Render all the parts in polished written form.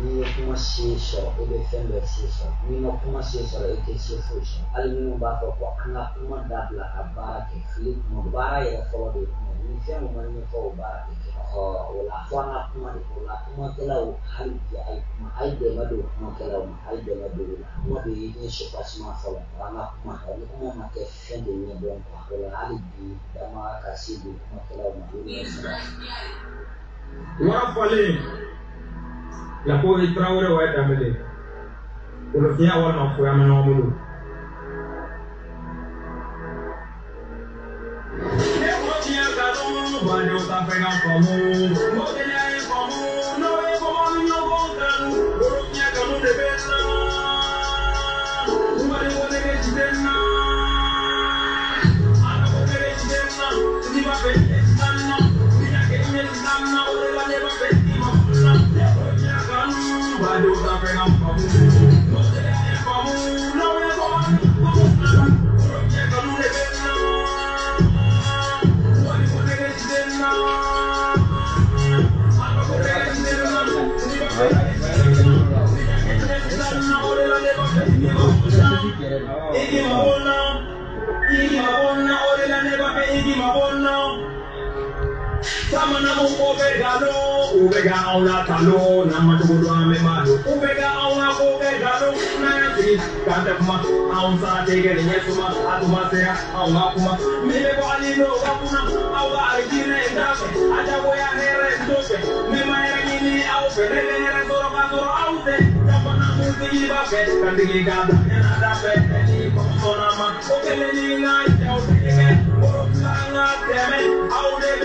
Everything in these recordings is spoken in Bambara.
ni kuma si sɔrɔ e bɛ fɛn bɛɛ si sɔrɔ ni ma kuma si sɔrɔ e tɛ se foyi sɔrɔ hali minnu b'a fɔ ko an ka kuma dabila ka baara kɛ fili kuma baara yɛrɛ fɔlɔ de kuma ni fɛn min ma ɲɛfɔ o baara tɛ kɛ o la fo an ka kuma de o la kumakɛlaw hali bi a ye kuma a ye dɛmɛ don kumakɛlaw ma a ye dɛmɛ don o la kuma bɛ ɲɛsin basima fɔlɔ an ka kuma ni kuma ma kɛ fɛn de ɲɛdɔn o la hali bi dama ka se don kumakɛlaw ma o ye sira wara fɔlen la ko i Traoré wa damele o lo fiya walima foya ma ɲɔgɔn bolo ne ko tiɲɛ ka dɔn bandenw t'a fɛ ka faamu o gɛlɛya ye faamu n'o ye kɔmɔ ni ɲɔgɔn kanu o lo fiɲɛ kanu de bɛ n na mali ko nege ci bɛ n na ala ko nege ci bɛ n na n'i b'a fɛ ɲɛ ci tan na n'i y'a kɛ ɲɛ ci tan na o de la ne b'a fɛ n'i ma fɔ na ne ko tiɲɛ kanu bandenw t'a fɛ ka faamu o gɛlɛya ye faamu n'o ye kɔmɔ ni ɲɔgɔn kanu o lo fiɲɛ kanu de bɛ n na mali ko nege ci bɛ n na ala ko nege ci bɛ n na n'i b'a fɛ ɲɛ ci tan na n'i y'a kɛ ɲɛ ci tan na o de la ne b'a fɛ n'i ma fɔ na igi ma bɔ n na o de la ne b'a fɛ igi ma bɔ n na Samana mo ko be galo u be ga aula talo na ma dugo do ame ma do u be ga aula ko be galo na ya ti ka ta kuma aun sa te ge ne suma atuma se ya aula kuma me be ko ali no wa kuna aula ai ji ne nda be aja wo ya here ndo be me ma era ni au be le here do ro ka do au te samana mo ti ba be ka ti ga da na da be ni ko so na ma ko ke le ni na ya u te ge mo la na te me au de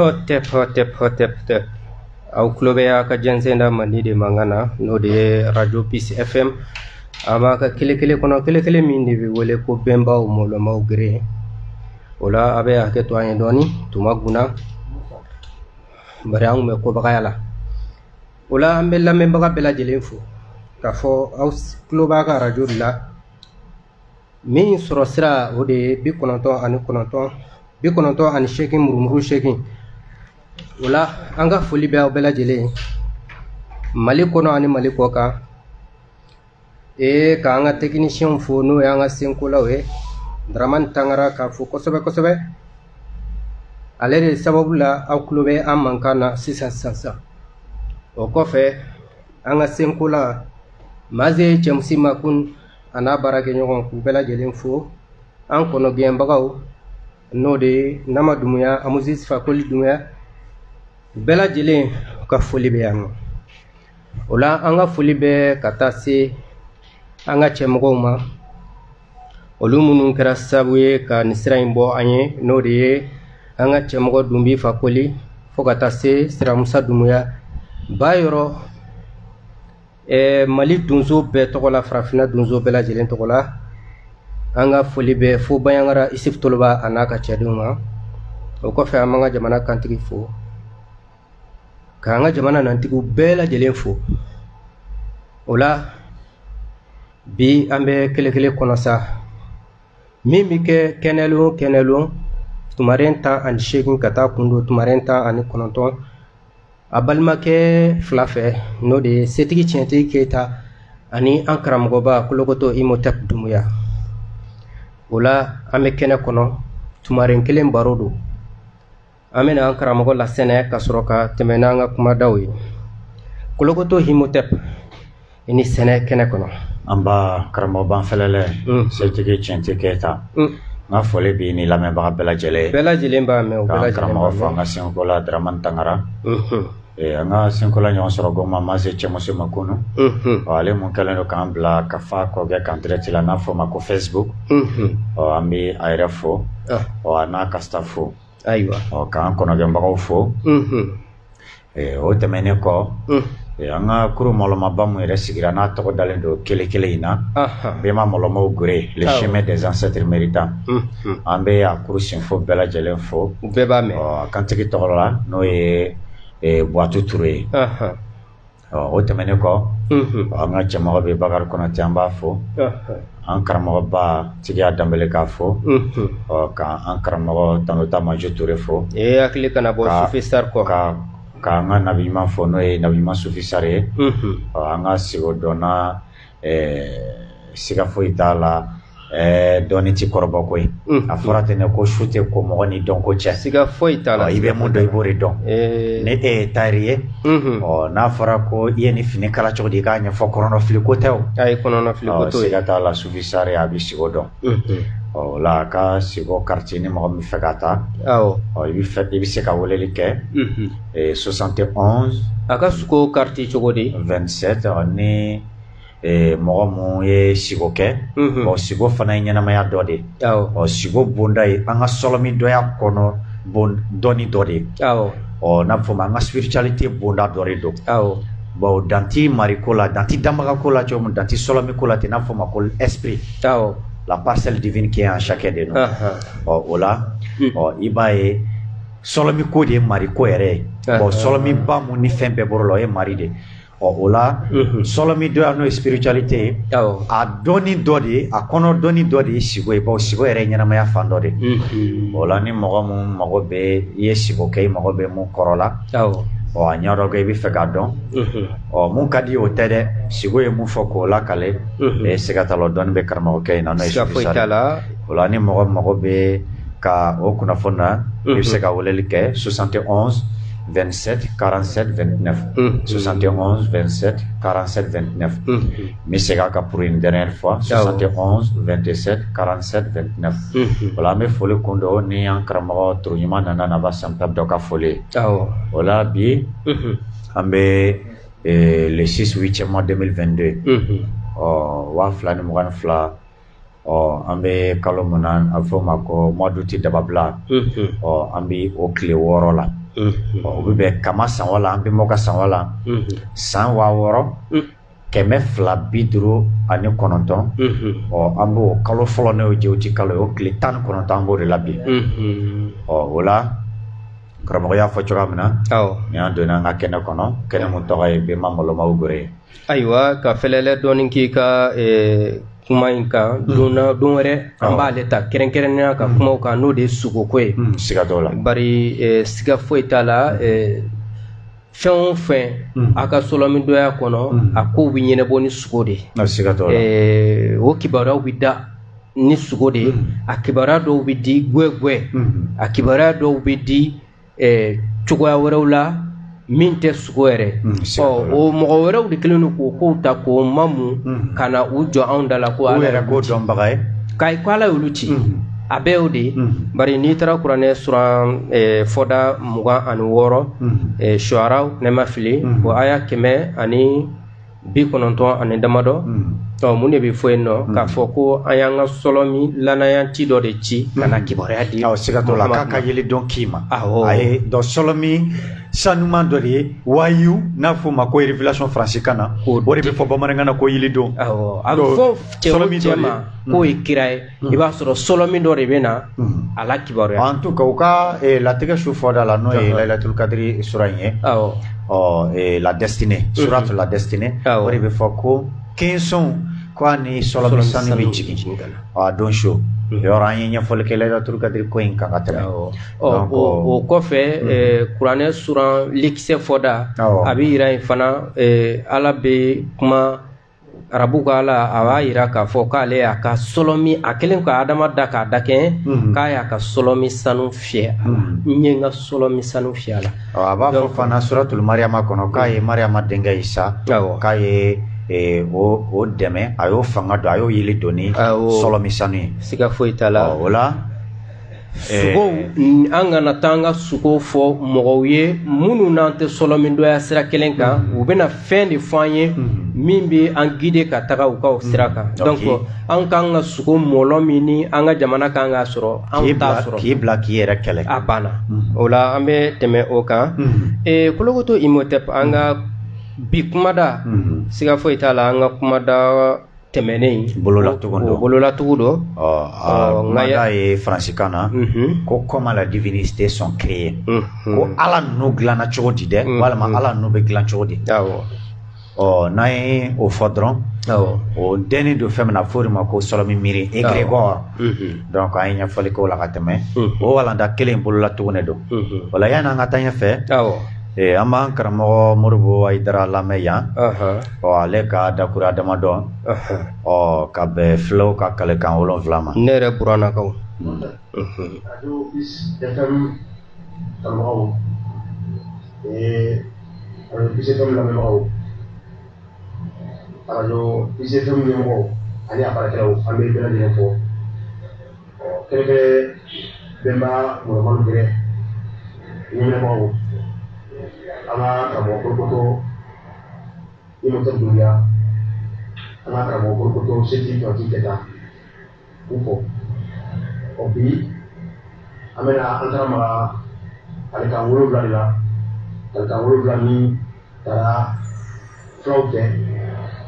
hotep au klobe ya ka jensenda mani de mangana no de radio Peace FM ama ka kele kono kele min de wole ko bemba o molo maugre ola abe ake to ayen doni tuma guna barang me ko bagala ola ambella me baga bela jelenfo ka fo au kloba ka radio la min soro sira o de bi kononto ani shekin murumuru shekin wala anga foli be bela jele mali kono ani mali koka ka anga technicien fo no anga senkola we draman tangara ka fo kosobe alere sababu la aklobe amankana sisa o kofe anga senkola maze chamsima kun ana barake nyogon ku bela jele fo an kono gen bagaw no de nama dumuya amuzis fa koli dumuya bela jele ka foli be yano ola anga foli be kata se anga chemogo ma olumunun kera sabuye ka nisira imbo anye no de anga chemogo dumbi fa koli fo kata se sira musa dumuya bayoro mali dunzo be togola frafina dunzo bela jele togola anga foli be fo bayangara isif tolba anaka chaduma o ko fe amanga jamana kantigi fo ka anga jamana nantigu bela jelen fo ola bi ambe kele kono sa mimi ke kenelo tumarenta and shekin kata kundo tumarenta ani kononton abalma ke flafe no de setigi chenti keta ani ankram goba kulogoto imotep dumuya ola ame kene kono tumaren kelen barodo amena ankara mogo la sene kasroka temena nga kuma dawi kulogoto himotep ini sene kene kono amba karamo ban felele setigi chenti keta nga fole bi ni lame ba bela jele ba me o bela jele karamo fa nga senkola draman tangara nga senkola nyon soro goma maze chemose makuno ale mon kaleno kan bla kafa ko ge kan tretila na fo mako Facebook o ambi airefo o ana kastafo aywa o kan kono ge mbago fo o temene ko anga kuru moloma bamu resigira na to dalendo kele ina bema moloma gure le chemin des ancêtres méritants ambe ya kuru sinfo bela jelen fo beba me o kan tiki to la no e boatu touré o tɛmɛnen kɔ an ka cɛmɔgɔ bɛ Bakari Konate an b'a fɔ an karamɔgɔba Tigiya Danbɛlɛ k'a fɔ ka an karamɔgɔ Tanota Majo Ture fɔ hakili kana bɔ Sufi Sar kɔ ka an ka nabi ɲuman fɔ n'o ye nabi ɲuman Sufi Sar ye an ka sigi o dɔnna siga foyi t'a la dɔɔni ti kɔrɔbɔ ko ye a fɔra ten ko su tɛ ko mɔgɔ ni dɔn ko cɛ siga foyi t'a la i bɛ mun dɔn i b'o de dɔn ni e ye taari ye n'a fɔra ko i ye ni fini kala cogo di i k'a ɲɛfɔ kɔnɔnafili ko tɛ o ayi kɔnɔnafili ko t'o ye siga t'a la Sufi Sar a bɛ sigi o dɔn o la a ka sigi o quartier ni mɔgɔ min fɛ ka taa i bɛ se ka weleli kɛ 71 a ka sigi o quartier cogo di 27 ni mɔgɔ mun ye sigo kɛ sigo fana ye ɲɛnamaya dɔ de sigo bonda ye an ka sɔlɔmi dɔya kɔnɔ dɔni dɔ de n'a fɔ ma an ka spiritualité bonda dɔ de don danti mariko la danti dambagako la cogo min danti sɔlɔmi ko la ten n'a fɔ ma ko esprit la parcelle divine qui est en chacun de nous o la i b'a ye sɔlɔmi ko de ye mariko yɛrɛ ye sɔlɔmi ba mun ni fɛn bɛɛ bɔrɔ la o ye mari de o la sɔlɔmi dɔ n'o ye spiritualité ye a dɔni dɔ de a kɔnɔ dɔni dɔ de ye sigo ye sigo yɛrɛ ye ɲɛnamaya fan dɔ de o la ni mɔgɔ mun mago bɛ i ye sigo kɛ i mago bɛ mun kɔrɔ la a ɲɛ dɔ kɛ i bɛ fɛ k'a dɔn mun ka di o tɛ dɛ sigo ye mun fɔ k'o lakale siga t'a la dɔɔni bɛ karamɔgɔkɛ in na n'o ye Sufi Sar o la ni mɔgɔ mago bɛ ka o kunnafoni na i bɛ se ka weleli kɛ 71 27 47 29 71 27 47 29 mais c'est ka pour une dernière fois 71 27 47 29 voilà me fole kondo ni an karamɔgɔ Turuɲuman nana na ba sampab dɔ ka fole voilà bi an bɛ le 6 8e mois 2022 wa fila ni 22 an bɛ kalo mun na a fɔ ma ko mois d'août dababila an bɛ o tile 6 la o bɛ bɛn kama san wala an bɛ mɔgɔ ka san wala san 60 259 an b'o kalo fɔlɔ n'o ye Jewti kalo ye o tile 19 an b'o de la bi o la karamɔgɔ y'a fɔ cogoya min na ni an donna an ka kɛnɛ kɔnɔ kɛnɛ mun tɔgɔ ye Bema Malomaw Gore ayiwa ka fɛlɛlɛ dɔɔni k'i ka kuma in kan don wɛrɛ an b'ale ta kɛrɛnkɛrɛnnenya ka kumaw kan n'o de ye sugoko ye siga t'o la bari siga foyi t'a la fɛn o fɛn a ka sɔlɔmi dɔya kɔnɔ a kow bɛ ɲɛnabɔ ni sugo de siga t'o la o kibaruyaw bɛ da ni sugo de a kibaruya dɔw bɛ di gwɛgwɛ a kibaruya dɔw bɛ di cogoya wɛrɛw la min tɛ sugo yɛrɛ o mɔgɔ wɛrɛw de kelen don k'o kow ta k'o mamu ka na u jɔ anw da la ko ala yɛrɛ k'o dɔnbaga ye k'ayi ko ala y'olu ci a bɛɛ y'o de bari n'i taara kuranɛ suran fɔda 26 Shuaraw ne ma fili o aya 190 ani damadɔ mun de bɛ fɔ yen nɔ k'a fɔ ko an y'an ka sɔlɔmi lanayanci dɔ de ci ka na kibaruya di siga t'o la k'a ka yeli dɔn k'i ma a ye dɔ sɔlɔmi sanuman dɔ de ye wayu n'a fɔ ma ko révélation faransikan na o de bɛ fɔ bamanankan na ko yeli dɔn a bɛ fɔ cɛ o cɛ ma k'o ye kira ye i b'a sɔrɔ sɔlɔmi dɔ de bɛ na a la kibaruya en tout cas u ka latigɛ su fɔda la n'o ye Laylatul Kadiri sura in ye la destinée suratu la destinée o de bɛ fɔ ko 15 ko a ni sɔlɔmi sanu bɛ jigin a don su yɔrɔ an ye ɲɛfɔli kɛ Laylatul Kadiri ko in kan ka tɛmɛ o kɔfɛ kuranɛ suran likisɛ fɔda a bɛ yira yen fana ala bɛ kuma arabu ka ala a b'a yira k'a fɔ k'ale y'a ka sɔlɔmi a kelen ka adama da k'a da kɛɲɛ k'a y'a ka sɔlɔmi sanu fiyɛ a la n ye n ka sɔlɔmi sanu fiyɛ a la a b'a fɔ fana suratul Mariyama kɔnɔ k'a ye Mariyama denkɛ Isa k'a ye o dɛmɛ a y'o fanga don a y'o yeli don ni sɔlɔmi sanu ye siga foyi t'a la o la sugow an kana taa an ka sugow fɔ mɔgɔw ye minnu n'an tɛ sɔlɔmi dɔya sira kelen kan u bɛna fɛn de fɔ an ye min bɛ an guider ka taga u ka o sira kan donc an k'an ka sugo mɔlɔ min ni an ka jamana kan k'a sɔrɔ an t'a sɔrɔ k'i bila k'i yɛrɛ kɛlɛ a banna o la an bɛ tɛmɛ o kan Kolokoto Imhotep an ka bi kumada siga foyi t'a la an ka kumada tɛmɛnen bololatugu dɔ kumada ye faransikan na ko comment la divinité sont créées ko ala ninnu dilanna cogo di dɛ walima ala ninnu bɛ dilan cogo di N'a au fodron. O deni do femina forma ko solomi miri e Grégor. Donc ay nya fali ko la kateme. O wala da kelen bulu la tugune do. Wala yana ngata nya fe. Ama karamo Moribo Aidara lameya. Ale ka dakura dama don. Ka be flow ka kale kan wolon vlama. Nere burana kaw. Radio is FM tamao. Radio is FM lamao. Radio is FM lamao. Ani aparatelo ambe bela dinfo. Kele bemba mo gre. Ni lamao. Ana kamo kurkuto imotan dunia. Ana kamo kurkuto seti to kita. Ufo. Obi amena antara ma alika wolo blala alika wolo blani tara flotte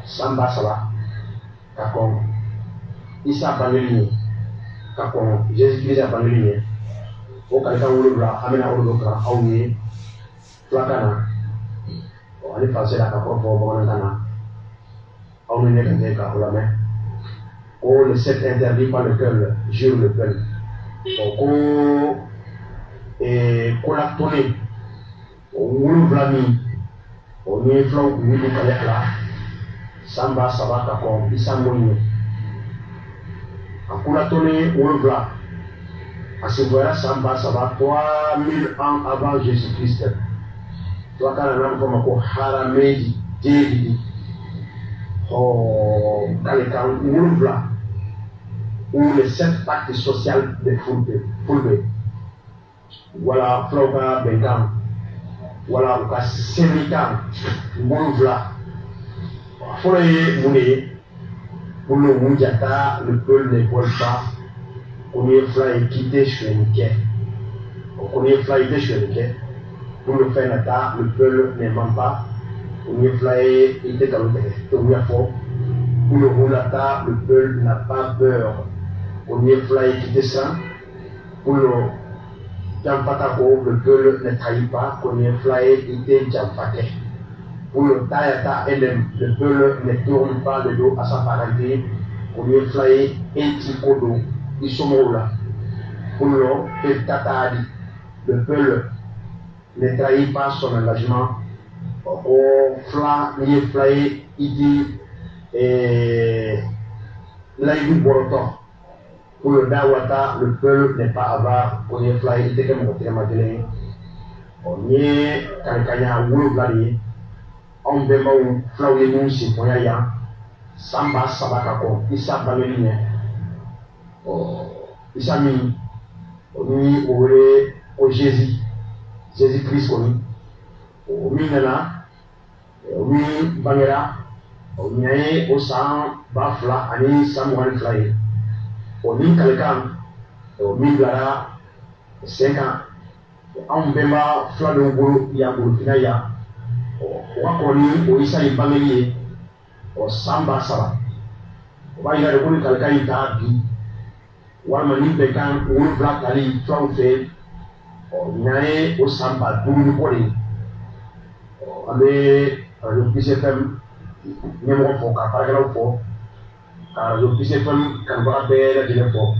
samba sala kakon isa baneli kakon Jésus Christ baneli o kalika wolo bla amena wolo ka awni flakana o ali passé la kakon fo bonana awni ne ka olame. Le 7 interdit par le cœur, jure le peuple. Donc, on a tourné, on vlami, on est flanc, on est là, samba, sabata, comme il s'amogne. On a tourné, on vla. À ce moment-là, samba, sabata, 3000 ans avant Jésus-Christ. Toi, quand on a comme un haramedi, David, quand on vla. Ou les 7 pactes sociaux de Fulbe. Voilà, Floka Bengan. Voilà, Oka Sémikan. Moulouvla. Foye Mouné. Pour le Moundiata, le peuple ne vole pas. On y est fly quitté Chouenike. On y est fly quitté Chouenike. Pour le faire nata, le peuple ne ment pas. On y est fly quitté Kalote. Pour le Moulata, le peuple n'a pas peur. On y est fly qui descend. Pour le Jampatako, le peuple ne trahit pas. On y est fly qui était Jampate. Pour le Tayata LM, le peuple ne tourne pas le dos à sa parenté. On y est fly et Tikodo, ils sont là. Pour le Tatadi, le peuple ne trahit pas son engagement. Au fly, il dit Laïdou Boroton. Pour le Dawata, le peuple n'est pas avare. On y est fly, il était comme on est on y est Kankanya, Wouloubladi. On demande Flaoué Moussi, on y a Samba Sabakako, Issa Bameline. Issa Mi, on y est au Jésus, Jésus-Christ, on y au Minela, on y Bangera, on y est au Sang, Bafla, Ani Samuel Fly. On y Kalekan, on y Blara, 5 ans. On bemba Fladongo, Yabou, Finaya. Wakoni, o Issa Bangeli, o Samba Saba. Why you are going to Kalkai Tabi? One man began, Wool Black Ali, Trumfe, or Nae, o Samba, Dumi Poli. Abe, le PCFM, Nemo for Capagalo for. Le PCFM can be the for.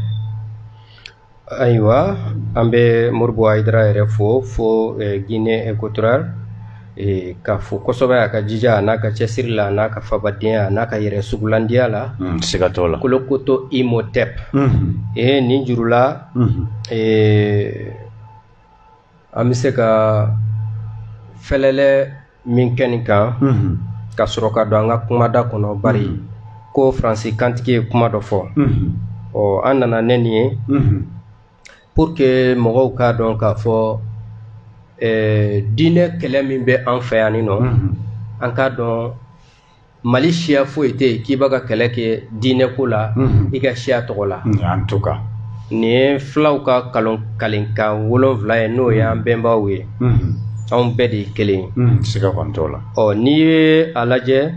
Aywa, ambe Moribo Aidara RFO fo Guinée équatoriale e ka fo kosoba aka jija naka chesirla naka fabadia naka yere sugulandia la sigatola kolokoto Imhotep e ninjurula amiseka felele minkenika ka soroka do anga kumada kono bari ko Francis kantike kuma do fo o anana neni pour que mogo ka don ka fo dine kele min be an fɛ yani no an ka don Mali siya foyi tɛ k'i b'a ka kɛlɛ kɛ dine ko la i ka siya tɔgɔ la en tout cas ni fulaw ka kalenkan 7 ye n'o ye an bɛnbaw ye anw bɛɛ de ye kelen siga kɔni t'o la n'i ye a lajɛ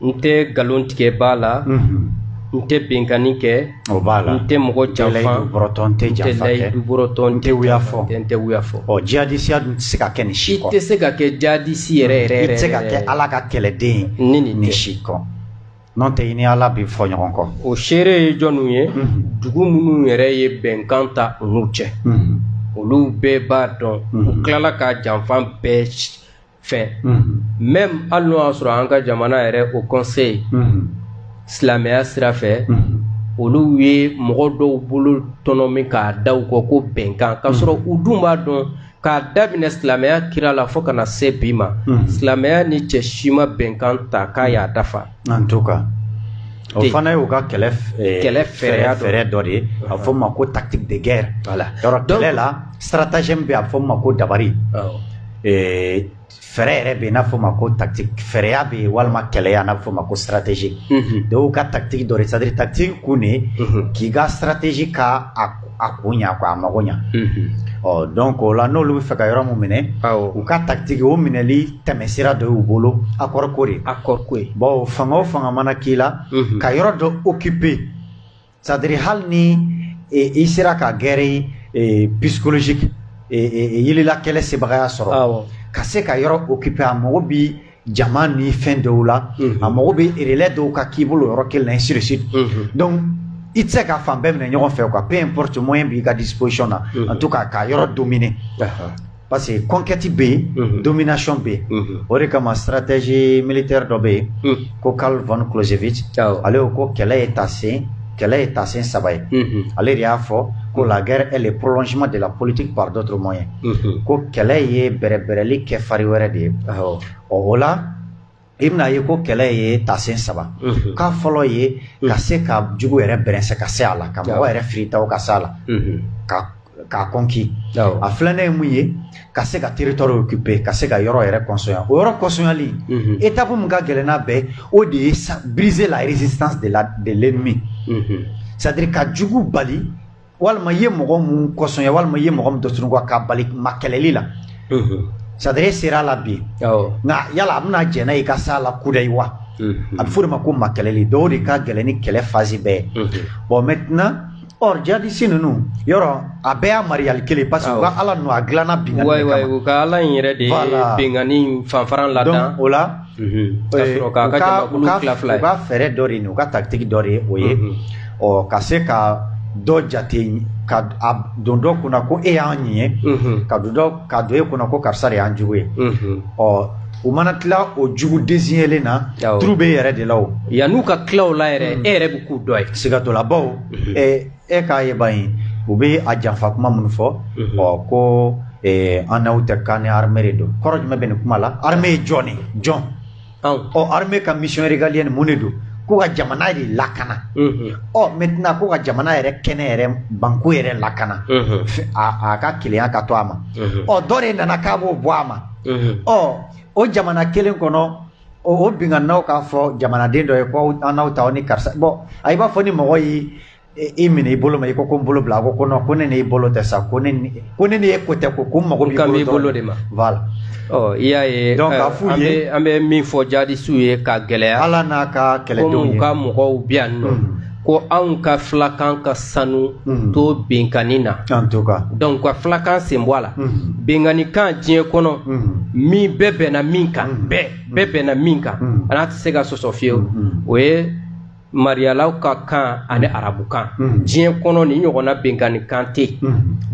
n tɛ nkalon tigɛ b'a la nte benkani kɛ nte mɔgɔ janfa nte bɔrɔtɔn nte wuya fɔ jihadisiya dun tɛ se ka kɛ ni si kɔ i tɛ se ka kɛ jihadisi yɛrɛ i tɛ se ka kɛ Ala ka kɛlɛden ni si kɔ n'o tɛ i ni Ala bi fɔ ɲɔgɔn kɔ o seere ye jɔnniw ye dugu minnu yɛrɛ ye bɛnkan ta u n'u cɛ olu bɛɛ b'a dɔn u tilala ka janfa bɛɛ fɛn même hali n'o y'a sɔrɔ an ka jamana yɛrɛ o conseil silamɛya sira fɛ olu ye mɔgɔ dɔw bolo tɔnɔ min k'a da u kɔ ko bɛnkan k'a sɔrɔ u dun b'a dɔn k'a daminɛ silamɛya kira la fo kana se bi ma silamɛya ni cɛ si ma bɛnkan ta k'a y'a dafa en tout cas o fana ye u ka kɛlɛ fɛɛrɛ dɔ de ye a fɔ ma ko tactique de guerre yɔrɔ kɛlɛ la stratagème bɛ a fɔ ma ko dabari fɛrɛ yɛrɛ bɛ n'a fɔ ma ko tactique fɛrɛya bɛ walima kɛlɛya n'a fɔ ma ko stratégie dɔw ka tactique dɔ de c'est à dire tactique kun ne k'i ka stratégie ka a kun ɲa quoi a mago ɲa donc o la n'olu bɛ fɛ ka yɔrɔ mun minɛ u ka tactique o minɛli tɛmɛsira dɔ y'u bolo accord ko de bon fanga o fanga mana k'i la ka yɔrɔ dɔ occuper c'est à dire hali ni i sera ka guerre psychologique yelila kɛlɛ sebagaya sɔrɔ ka se ka yɔrɔ occuper a mago bi jama ni fɛn dɔw la a mago bi relais dɔw ka k'i bolo yɔrɔ kelen na ainsi de suite donc i tɛ se ka fan bɛɛ minɛ ɲɔgɔn fɛ quoi peu importe moyen b'i ka disposition na en tout cas ka yɔrɔ dominer parce que conquête bɛ yen domination bɛ yen o de kama stratégie militaire dɔ bɛ yen ko Karl von Clausewitz ale ko kɛlɛ ye tasen saba ye ale de y'a fɔ ko la guerre est le prolongement de la politique par d'autres moyens ko kɛlɛ ye bɛrɛbɛrɛli kɛ fari wɛrɛ de ye o la i bɛna ye ko kɛlɛ ye tasen saba k'a fɔlɔ ye ka se ka jugu yɛrɛ bɛrɛnsɛ ka se a la ka mɔgɔ yɛrɛ firitaw ka se a la k'a conquis a filanan ye mun ye ka se ka territoire occuper ka se ka yɔrɔ yɛrɛ kɔnsɔnya o yɔrɔ kɔnsɔnyali étape mun ka gɛlɛn n'a bɛɛ o de ye briser la résistance de l'ennemi c'est-à-dire ka jugu bali walima ye mɔgɔ mun kɔsɔnya walima ye mɔgɔ mun dɔsɔnɔgɔ ka bali ma kɛlɛli la c'est-à-dire e sera la bi nka yala a bɛna jɛna i ka s'a la kudayi wa a bɛ fɔ o de ma ko ma kɛlɛli dɔw de ka gɛlɛn ni kɛlɛ phase bɛɛ bon maintenant or jihadiste ninnu yɔrɔ a bɛɛ y'a mariyali kelen parce que u ka ala ninnu a dilanna bingani de kama u ka ala in yɛrɛ de ye bingani fanfara ladan donc o la u ka fɛɛrɛ dɔ de ɲini u ka tactique dɔ de ye o ye ka se ka dɔ jate ka don dɔ kunna ko e y'an ɲi ye ka don e kunna ko karisa de y'an jugu ye u mana tila o jugu désignélen na turu bɛ yɛrɛ de la o yan'u ka tila o la yɛrɛ e yɛrɛ bɛ k'u dɔ ye siga t'o la bawo e k'a ye ban ye u bɛ a janfa kuma minnu fɔ ko an n'aw tɛ kan ni armée de don kɔrɔ jumɛn bɛ nin kuma la armée ye jɔn armée ka mission régalienne mun de don ko ka jamana de lakana maintenant ko ka jamana yɛrɛ kɛnɛ yɛrɛ banko yɛrɛ lakana a ka kelenya ka to a ma dɔ de nana k'a b'o bɔ a ma o jamana kelen kɔnɔ o bingannaw k'a fɔ jamanaden dɔ ye ko an n'aw ta ni karisa bon a i b'a fɔ ni mɔgɔ y'i minɛ i bolo ma i ko n bolo bila a ko non ko ne n'i bolo tɛ sa ko ne ni e ko tɛ ko mago b'i bolo de ma voilà i y'a ye donc k'a f'u ye an bɛ min fɔ jihadistes ye ka gɛlɛya ala n'a ka kɛlɛdenw ye komi u ka mɔgɔw bɛ yan nɔ ko anw ka filakan ka sanu to benkani na en tout cas donc ka filakan sen bɔ a la benganikan diɲɛ kɔnɔ min bɛɛ bɛnna min kan bɛɛ bɛnna min kan a n'a tɛ se ka sɔsɔ fiyewu o ye mariyalaw ka kan ani arabu kan diɲɛ kɔnɔ ni ɲɔgɔnna benkani kan tɛ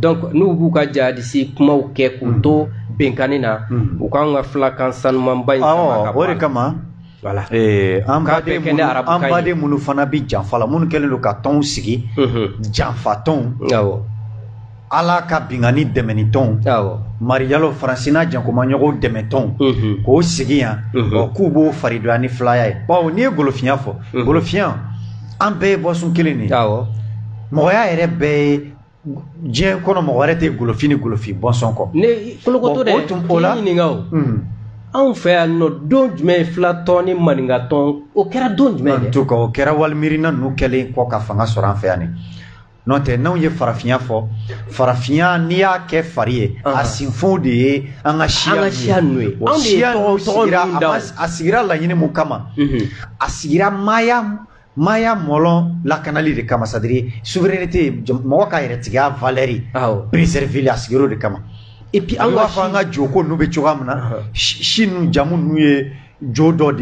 donc n'u b'u ka jihadisi kumaw kɛ k'u to benkani na u k'an ka filakan sanumanba in sama ka bɔ a la o de kama voilà an baden minnu fana bi janfa la minnu kɛlen don ka tɔnw sigi janfa tɔn ala ka bingani dɛmɛni tɔn mariyalo faransina jankomaɲɔgɔnw dɛmɛ tɔn k'o sigi yan k'u b'o faridonya ni filaya ye bawo n'i ye golofiya fɔ golofiya an bɛɛ ye bɔsun kelen de ye mɔgɔya yɛrɛ bɛɛ ye diɲɛ kɔnɔ mɔgɔ wɛrɛ tɛ golofi ni golofi bɔnsɔn kɔ kolokotɔ dɛ k'i ɲininka o anw fɛ yan nɔ don jumɛn ye filatɔn ni maninkatɔn o kɛra don jumɛn en tout cas o kɛra walimiirina ninnu kɛlen kɔ ka fanga sɔrɔ an fɛ yan n'o tɛ n'anw ye farafinya fɔ farafinya n'i y'a kɛ fari ye a sinfɛnw de ye an ka siya ninnu ye siya ninnu a sigira laɲini mun kama a sigira maya molon la kanali de kama sadiri souveraineté mo ka yere tiga valeri préserver la sigiro de kama et puis an wa fa nga joko no be chogamna shin jamu nuye jo do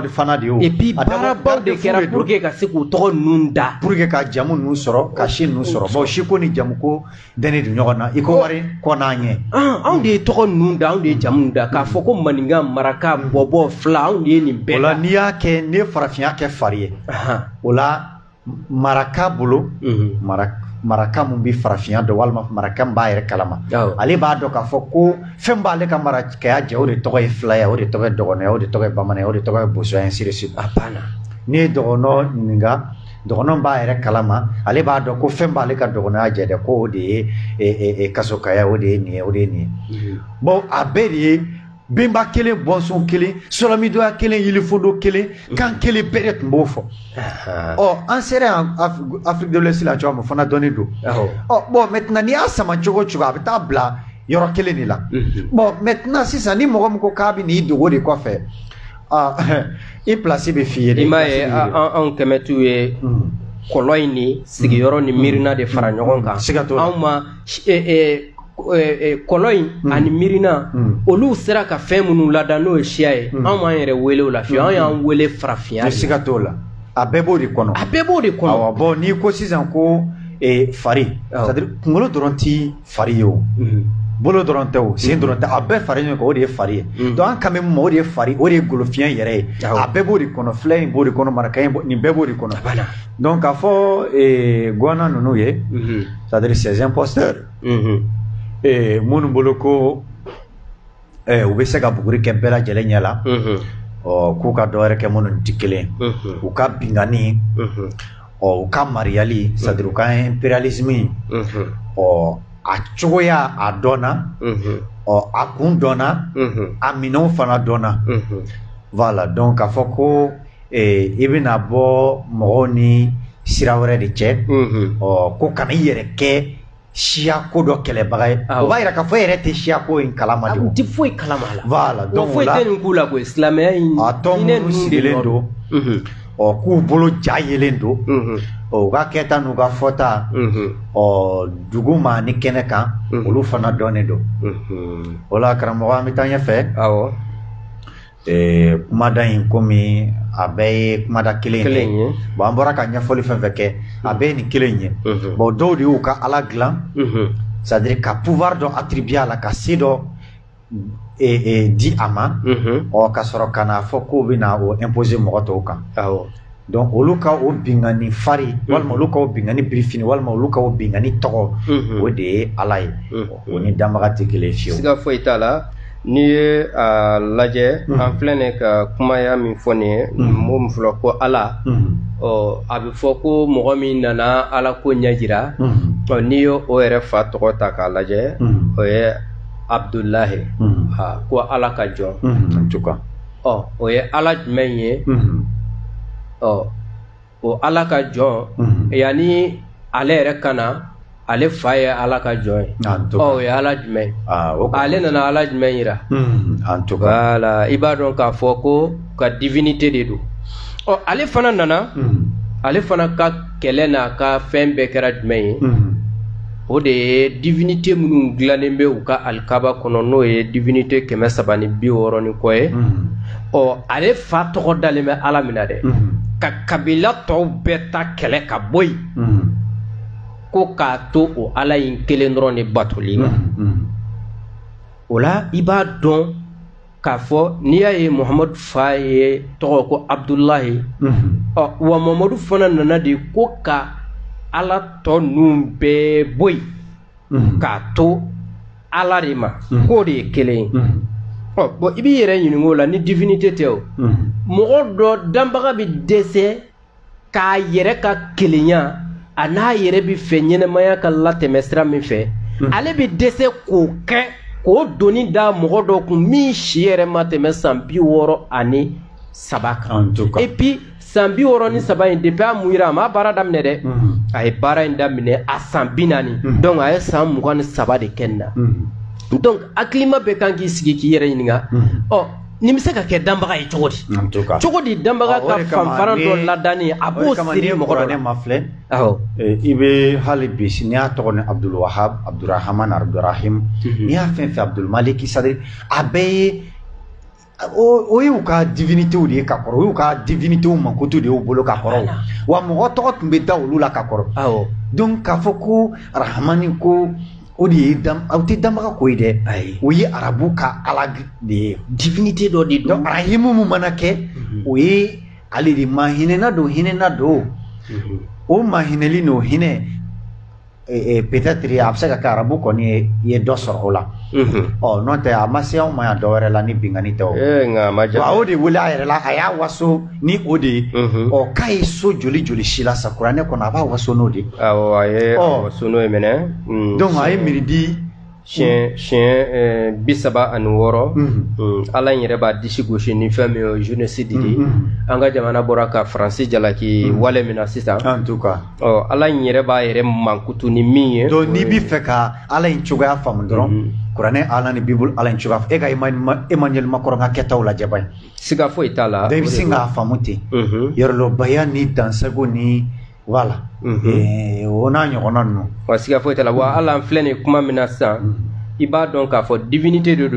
de fana de o et puis baraba de kera pour que ka se ko to nunda pour que ka jamu nu soro ka shin nu soro bo shiko ni jamu ko dene du nyogona iko wari ko nanye on de to nunda on de jamu nda ka foko maninga maraka bobo fla on de ni be ola niya ke ne farafia ke farie ola maraka bolo maraka mun bi farafia do walma maraka mbaire kalama ali ba do ka foko femba ale ka maraka ya je o de to e flya o de to e dogone o de to e bamane o de to e boso ainsi de suite apana ni dogono ninga dogono mbaire kalama ali ba do ko femba ale ka dogono aje de ko de kasoka ya o de ni bon aberi bimba kele bonson kele solami do kele il fondo kele kan kele beret mbofo oh en serait en Afrique de l'Ouest la jomo fona donné do oh bon maintenant ni asama chogo chogo abita bla yoro kele ni la bon maintenant si ça ni mo ko kabi ni do de quoi faire il placé be fier imaye en kemetu e koloini sigiyoro ni mirina de faranyogon kan awma koloin ani mirina olu sera ka fɛn minnu lada n'o ye siya ye an m'an yɛrɛ wele o la fiye an y'an wele farafinya siga t'o la a bɛɛ b'o de kɔnɔ awɔ bon n'i ko sisan ko fari c'est à dire kunkolo dɔrɔn ti fari ye o bolo dɔrɔn tɛ o sen dɔrɔn tɛ a bɛɛ fari ɲɔgɔn kan o de ye fari ye donc an kan bɛ mun ma o de ye fari o de ye golofiɲɛ yɛrɛ ye a bɛɛ b'o de kɔnɔ filɛ in b'o de kɔnɔ maraka in nin bɛɛ b'o de kɔnɔ donc k'a fɔ gwana ninnu ye c'est à dire ces imposteurs minnu bolo ko u bɛ se ka buguri kɛ bɛɛ lajɛlen ɲɛ la k'u ka dɔwɛrɛ kɛ minnu tɛ kelen u ka bingani u ka mariyali c'est à dire u ka impérialisme a cogoya a dɔnna a kun dɔnna a minɛnw fana dɔnna voilà donc k'a fɔ ko i bɛna bɔ mɔgɔw ni sira wɛrɛ de cɛ ko kana i yɛrɛ kɛ siya ko dɔ kɛlɛbaga ye o b'a yira k'a fɔ e yɛrɛ tɛ siya ko in kalama de o tɛ foyi kalama la voilà donc foyi tɛ nin k'u la koyi silamɛya in a tɔ minnu sigilen don k'u bolo ja yelen don u ka kɛta n'u ka fɔta dugu ma ni kɛnɛ kan olu fana dɔnnen don o la karamɔgɔ an bɛ taa ɲɛfɛ kumada in komi a bɛɛ ye kumada kelen ye bon an bɔra ka ɲɛfɔli fɛn fɛn kɛ a bɛɛ ye nin kelen ye bon dɔw de y'u ka ala dilan c'est à dire ka pouvoir dɔ attribuer a la ka se dɔ di a ma ka sɔrɔ ka na fɔ k'u bɛna o imposer mɔgɔ tɔw kan donc olu ka o bingani fari walima olu ka o bingani birifini walima olu ka o bingani tɔgɔ o de ye ala ye o ni danbaga tɛ kelen fiyewu siga foyi t'a la n'i ye a lajɛ an filɛ nin ka kumaya min fɔ nin ye mɔgɔ min fɔlɔ ko ala a bɛ fɔ ko mɔgɔ min nana ala ko ɲɛ jira n'i ye o yɛrɛ fa tɔgɔ ta k'a lajɛ o ye abdulahi ko ala ka jɔn o ye ala jumɛn ye o ala ka jɔn yanni ale yɛrɛ ka na ale fa ye ala ka jɔn ye o ye ala jumɛn ale nana ala jumɛn yira voilà i b'a dɔn k'a fɔ ko ka divinité de don ale fana nana ale fana ka kɛlɛ n'a ka fɛn bɛɛ kɛra jumɛn ye o de ye divinité minnu dilannen bɛ u ka alikaba kɔnɔ n'o ye divinité 360 ni kɔ ye ale fa tɔgɔ dalen bɛ ala min na dɛ ka kabila tɔw bɛɛ ta kɛlɛ ka bɔ yen ko k'a to o ala in kelen dɔrɔn de batoli la o la i b'a dɔn k'a fɔ n'i y'a ye muhamadu fa ye tɔgɔ ko abdulahi wa muhamadu fana nana de ko ka ala tɔ ninnu bɛɛ bɔ yen k'a to ala de ma k'o de ye kelen ye bon i b'i yɛrɛ ɲininka o la ni divinité tɛ o mɔgɔ dɔ danbaga bɛ dɛsɛ k'a yɛrɛ ka kelenya a n'a yɛrɛ bɛ fɛ ɲɛnɛmaya ka latɛmɛ sira min fɛ ale bɛ dɛsɛ k'o kɛ k'o doni da mɔgɔ dɔ kun min si yɛrɛ ma tɛmɛ san 63 kan et puis san 63 in depuis a mun yira a ma baara daminɛ dɛ a ye baara in daminɛ a san 40 donc a ye san 23 de kɛ nin na donc hakilima bɛɛ kan k'i sigi k'i yɛrɛ ɲininka nimseka ke dambaga yi chogodi chogodi dambaga ka fanfaran do ladani abo siri mo ko ne mafle ibe halibi ni atone Abdul Wahab Abdurrahman Abdurrahim ni afen fi Abdul Malik sadri abe o yu ka divinité o de ka koro yu ka divinité o man ko to de o bolo ka koro wa mo to tumbe da o lula ka koro donc ka foko rahmani ko o de dam awti dambaga ko ide o yi arabu ka ala de divinité do di do rahimu mu manake o yi ali di mahine na do o mahineli no hine peut-être il y a absaka karabu ko ni ye do sorola non te amasia o ma do la ni bingani to nga maja wa odi wula la aya waso ni odi o kai so joli shila sakura ne ko na ba waso no di aye waso no emene donc ay miridi chien bisaba anuworo ala yere ba disi goshi ni femme jeunesse didi anga jamana boraka français jalaki wale mina sisa en tout cas ala yere ba yere mankutu ni miye do ni bi feka ala inchuga fam dron kurane ala ni bible ala inchuga e ga Emmanuel Macron ga ketaw la jabay siga fo itala de singa famuti yerlo bayani dansago ni voilà ona nyona no wasiga fo itala wa ala flene kuma minasa iba donc a fo divinité de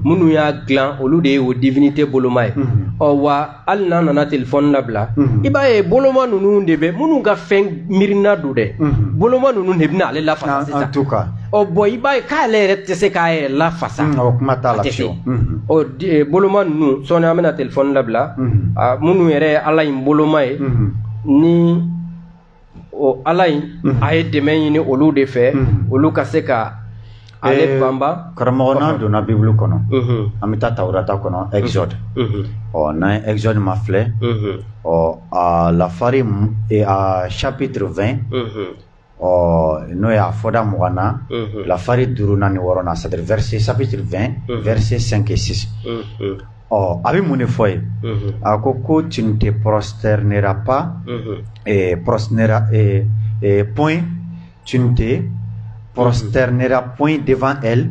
munu ya glan olu de o divinité bolomay o wa al nana téléphone labla iba e boloma nunu de be munu ga fen mirina do de boloma nunu ne bina ale la fa en tout cas o boy iba ka le rete se ka e la fa sa o kuma ta la fio o boloma nunu sona amena téléphone labla munu yere ala im bolomay ni o alay ay demain ni olu de fe olu ka se ka ale bamba karamona do na bible kono amita taurata kono exode na exode mafle à la farim et à chapitre 20 no ya foda mugana la fari duruna ni worona c'est-à-dire verset chapitre 20 verset 5 et 6 abi mune foye akoko tu ne te prosterneras pas et point tu ne te prosterneras point devant elle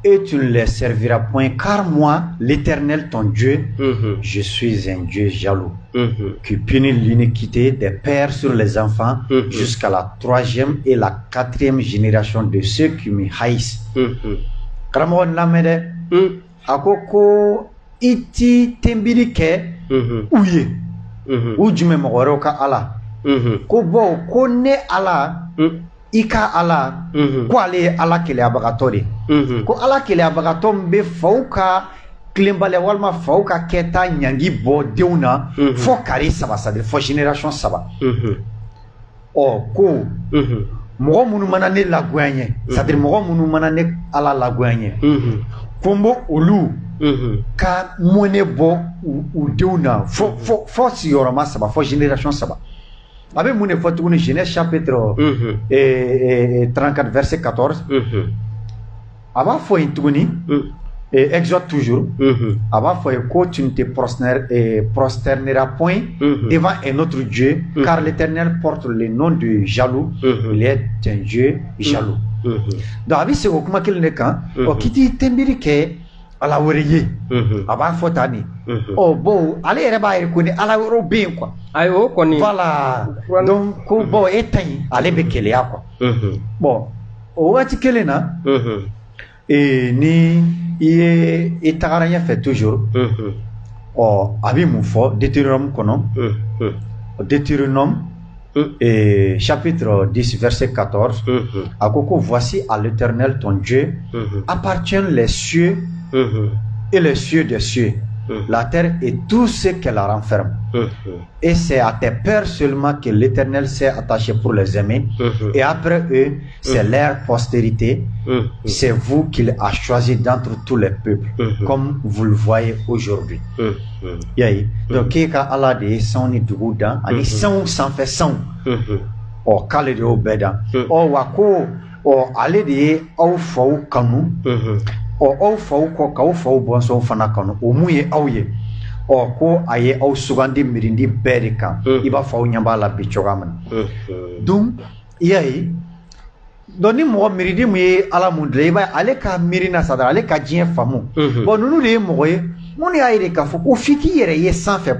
et tu ne les serviras point car moi l'Éternel ton Dieu je suis un Dieu jaloux qui punit l'iniquité des pères sur les enfants jusqu'à la 3e et la 4e génération de ceux qui me haïssent. Karamon lamede akoko iti tembiri ke uye ujume mogoro ka ala ko bo ko ne ala ika ala ko ale ala kele abagatori ko ala kele abagatom be fauka klembale walma fauka keta nyangi bo deuna fo kari saba saba fo génération saba ko mogo munu mana ne lagoyanye c'est-à-dire mogo munu mana ne ala lagoyanye kombo olu ka mone bo u deuna fo siyorama saba fo génération saba abe mune fo tuguni Genèse chapitre 34 verset 14 aba fo intuguni Exode toujours aba fo ko tu ne te prosterneras point devant un autre Dieu car l'Éternel porte le nom de jaloux il est un Dieu jaloux donc abi se ko kuma kelne kan o kiti tembiri ke ala woreye aba fo tani bo ale ere ba ere ko ni ala woro bien quoi ayo ko ni voilà donc ko bo etan ale be kele ya quoi bon o wati kele na ni e tagaranya fait toujours abi mu fo Deutéronome kono Deutéronome chapitre 10 verset 14 akoko voici à l'Éternel ton Dieu appartiennent les cieux et les cieux des cieux la terre et tout ce qu'elle renferme et c'est à tes pères seulement que l'Éternel s'est attaché pour les aimer et après eux c'est leur postérité c'est vous qu'il a choisi d'entre tous les peuples comme vous le voyez aujourd'hui yayi donc keka ala de soni duguda ani son sans fait son o kale de obeda o wako o ale de au fau kanu o fau ko ka fau bonso fana kanu o muye awye o ko aye au sugandi mirindi berika iba fau nyamba la bichogaman donc yayi donc ni mɔgɔ miridi mun ye ala mun dilan i b'a ye ale ka miiri na sadara ale ka diɲɛ faamu bon ninnu de ye mɔgɔ ye minnu y'a yira k'a fɔ ko f'i k'i yɛrɛ ye sanfɛ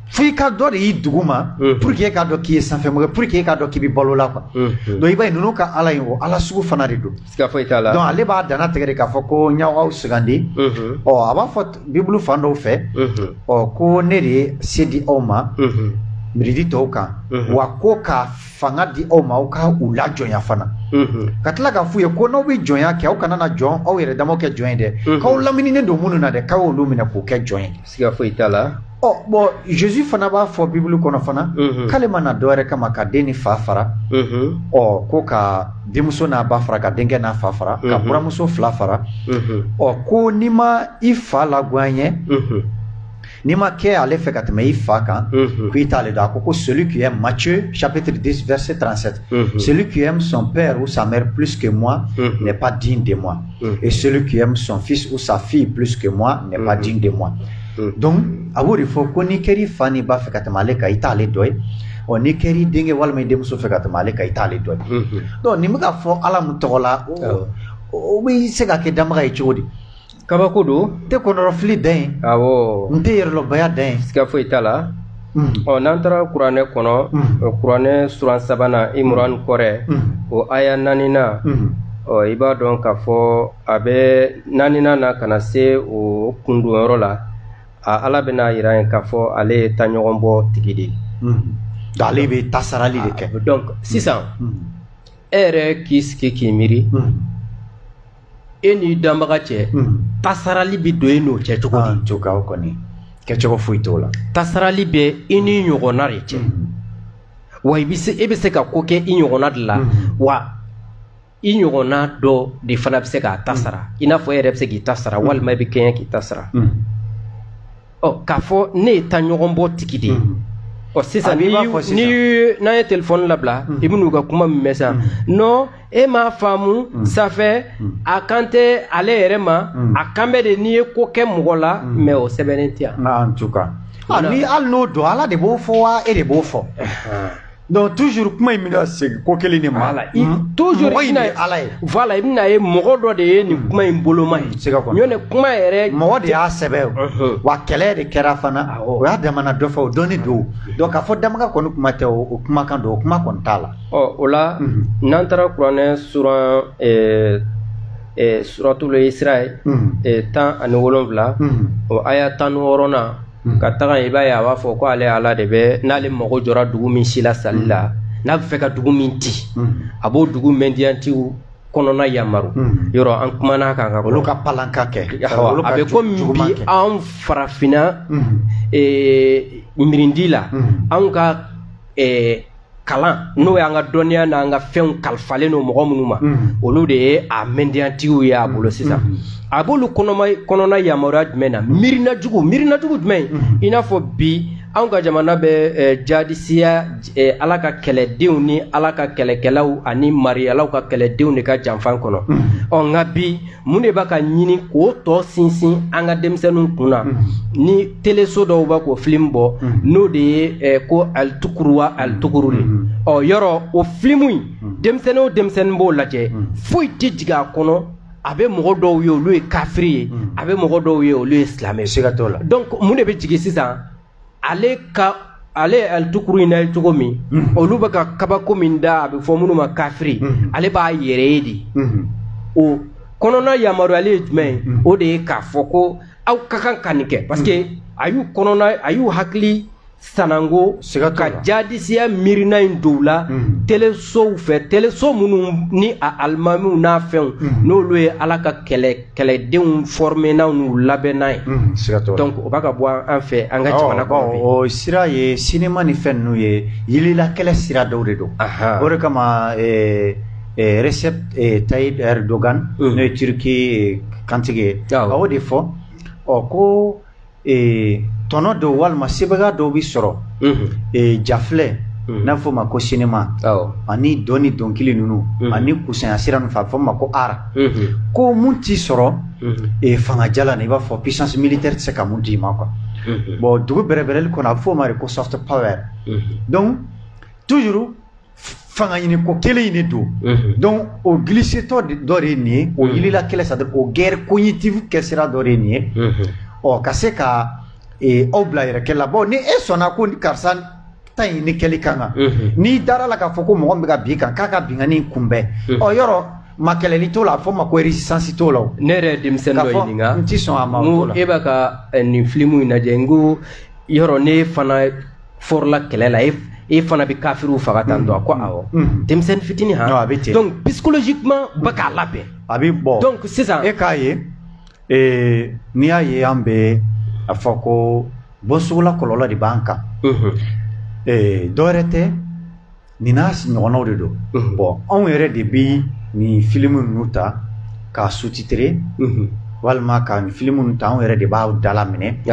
f'i ka dɔ de y'i duguma pour que e k'a dɔn k'i ye sanfɛ mɔgɔ pour que e k'a dɔn k'i bɛ balo la quoi donc i b'a ye ninnu ka ala in o ala sugu fana de don siga foyi t'a la donc ale b'a danna tigɛ de k'a fɔ ko n y'aw sugandi ɔ a b'a fɔ bibulu fan dɔw fɛ ɔ ko ne de ye se di aw ma miridi tɔw kan wa ko ka fanga di aw ma aw ka u lajɔnya fana ka tila k'a f'u ye ko n'aw bɛ jɔnya kɛ aw kana na jɔn aw yɛrɛ damaw kɛ jɔn ye dɛ k'aw lamininen don minnu na dɛ k'aw olu minɛ k'o kɛ jɔn ye siga foyi t'a la bon Jésus fana b'a fɔ bibulu kɔnɔ fana k'ale ma na dɔwɛrɛ kama ka den ni fa fara ko ka denmuso n'a ba fara ka denkɛ n'a fa fara ka buramuso fila fara ko n'i ma i fa lagoya ɲɛ n'i ma kɛ ale fɛ ka tɛmɛ i fa kan ko i t'ale dɔn a ko celui qui aime Matthieu chapitre 10 verset 37 celui qui aime son père ou sa mère plus que moi n'est pas digne de moi et celui qui aime son fils ou sa fille plus que moi n'est pas digne de moi donc a b'o de fɔ ko n'i kɛr'i fa n'i ba fɛ ka tɛmɛ ale kan i t'ale dɔ ye n'i kɛr'i denkɛ walima i denmuso fɛ ka tɛmɛ ale kan i t'ale dɔ ye donc nin bɛ ka fɔ ala mun tɔgɔ la o bɛ se ka kɛ damaga ye cogo di kabako don tɛ kɔnɔrɔfili dan ye awɔ n tɛ yɛrɛlɔbaya dan ye siga foyi t'a la n'an taara kuranɛ kɔnɔ kuranɛ suran 3nan Imran kɔrɛ o aya 4nan i b'a dɔn k'a fɔ a bɛ 4nan na ka na se o kundonyɔrɔ la ala bɛna yira yen k'a fɔ ale ye taɲɔgɔn bɔ tigi de ye ale bɛ tasarali de kɛ donc sisan e yɛrɛ k'i sigi k'i miiri e n'i danbaga cɛ tasarali bɛ don e n'o cɛ cogo di cogo kɔni kɛcogo foyi t'o la tasarali bɛ i ni ɲɔgɔnna de cɛ wa e bɛ se ka ko kɛ i ɲɔgɔnna de la wa i ɲɔgɔnna dɔ de fana bɛ se k'a ta sara i n'a fɔ e yɛrɛ bɛ se k'i ta sara walima i bɛ kɛɲɛ k'i ta sara k'a fɔ ne ye taɲɔgɔn bɔ tigi de ye sisan n'an ye telefɔni labila i bɛn'u ka kuma min mɛn sisan non e m'a faamu safɛ a kan tɛ ale yɛrɛ ma a kan bɛ de n'i ye ko kɛ mɔgɔ la mais o sɛbɛnnen tɛ yan en tout cas ni hali n'o don ala de b'o fɔ wa e de b'o fɔ donc toujours kuma in bɛna segin ko kelen de ma toujours mɔgɔ in de ye ala ye voilà i bɛna ye mɔgɔ dɔ de ye nin kuma in boloma ye ɲɔ tɛ kuma yɛrɛ mɔgɔ de y'a sɛbɛn wa kɛlɛ de kɛra fana o y'a damana dɔ fɛ o dɔnni don donc k'a fɔ damaga kɔni kuma tɛ o kumakan don o kuma kɔni t'a la o la n'an taara kuranɛ suran suratul Isra 17 o aya 16nan ka taga i b'a ye a b'a fɔ ko ale ala de bɛ n'ale mago jɔra dugu min si la sali la n'a bɛ fɛ ka dugu min ci a b'o dugu mɛndiyantiw kɔnɔna yamaru yɔrɔ an kumana kan ka olu ka palanka kɛ a bɛ komi bi an farafinna mirindi la anw ka kalan n'o y'an ka dɔnniya n'an ka fɛnw kalifalen no mɔgɔ minnu ma olu de ye a mɛndiyantigiw ye a bolo sisan a b'olu kɔnɔna yamaruya jumɛn na miirina jugu jumɛn i n'a fɔ bi anw ka jamana bɛ jadisiya ala ka kɛlɛdenw ni ala ka kɛlɛkɛlaw ani mariyalaw ka kɛlɛdenw de ka janfan kɔnɔ nka bi mun de b'a ka ɲini k'o tɔ sinsin an ka denmisɛnninw kunna ni teleso dɔw b'a k'o film bɔ n'o de ye ko alitukuruwa alitukuru yɔrɔ o filimu in denmisɛnnin o denmisɛnnin b'o lajɛ foyi tɛ jigin a kɔnɔ a bɛ mɔgɔ dɔw ye olu ye kafiri ye a bɛ mɔgɔ dɔw ye olu ye silamɛ ye siga t'o la donc mun de bɛ jigin sisan ale alitukuru in na ye cogo min olu bɛ ka kabako min da a bɛ fɔ minnu ma kafiri ale b'a yɛrɛ ye de o kɔnɔna yamaruyali ye jumɛn ye o de ye k'a fɔ ko aw ka kan ka nin kɛ parce que a y'u hakili sanango ka jadisiya miirina in don la telesow fɛ teleso minnu ni a alimamiw n'a fɛnw n'olu ye ala ka kɛlɛdenw former n'a n'u labɛn n'a ye donc o b'a ka bɔ an fɛ an ka jamana kɔnɔ o sira ye sinima ni fɛn ninnu ye yilila kɛlɛ sira dɔw de don o de kama Recep Tayyip Erdogan n'o ye Turki kantigi ye a y'o de fɔ ko tɔnɔ dɔw walima sebaga dɔw bi sɔrɔ jafilɛ n'a fɔ ma ko sinima ani dɔn ni dɔnkili ninnu ani kusanya sira ninnu fɛ a bɛ fɔ ma ko ara ko mun t'i sɔrɔ fangajala na i b'a fɔ puissance militaire tɛ se ka mun d'i ma quoi bon dugu bɛrɛbɛrɛli kɔnɔ a bɛ fɔ o ma de ko soft power donc toujours fanga ɲini ko kelen ɲini don donc o glissetɔ dɔ de ye nin ye o yilila kɛlɛ c'est-à-dire o guerre cognitive kɛ sira dɔ de ye nin ye ka se ka aw bila yɛrɛ kɛlɛ la bon ni e sɔnna ko karisa ta in ni kɛli kan kan n'i dara la k'a fɔ ko mɔgɔ min bɛ ka bin kan k'a ka binkani kunbɛn yɔrɔ ma kɛlɛli t'o la a fɔ ma ko résistance t'o la ne yɛrɛ denmisɛnnin dɔ ɲininka n tɛ sɔn a ma o la e b'a ka nin film in lajɛ n ko yɔrɔ ne fana fɔrɔla kɛlɛ la e fana bɛ kafiriw faga tan dɔn a ko awɔ denmisɛnnin fitinin han a bɛ ten donc psychologiquement ba k'a labɛn a bɛ bɔ donc sisan e k'a ye n'i y'a ye an bɛ a fɔ ko bɔsugula kɔlɔlɔ de b'an kan dɔwɛrɛ tɛ nin n'a ɲɔgɔnnaw de don bon anw yɛrɛ de bɛ nin film ninnu ta k'a sous-titrer walima ka nin film ninnu ta anw yɛrɛ de b'a dala minɛ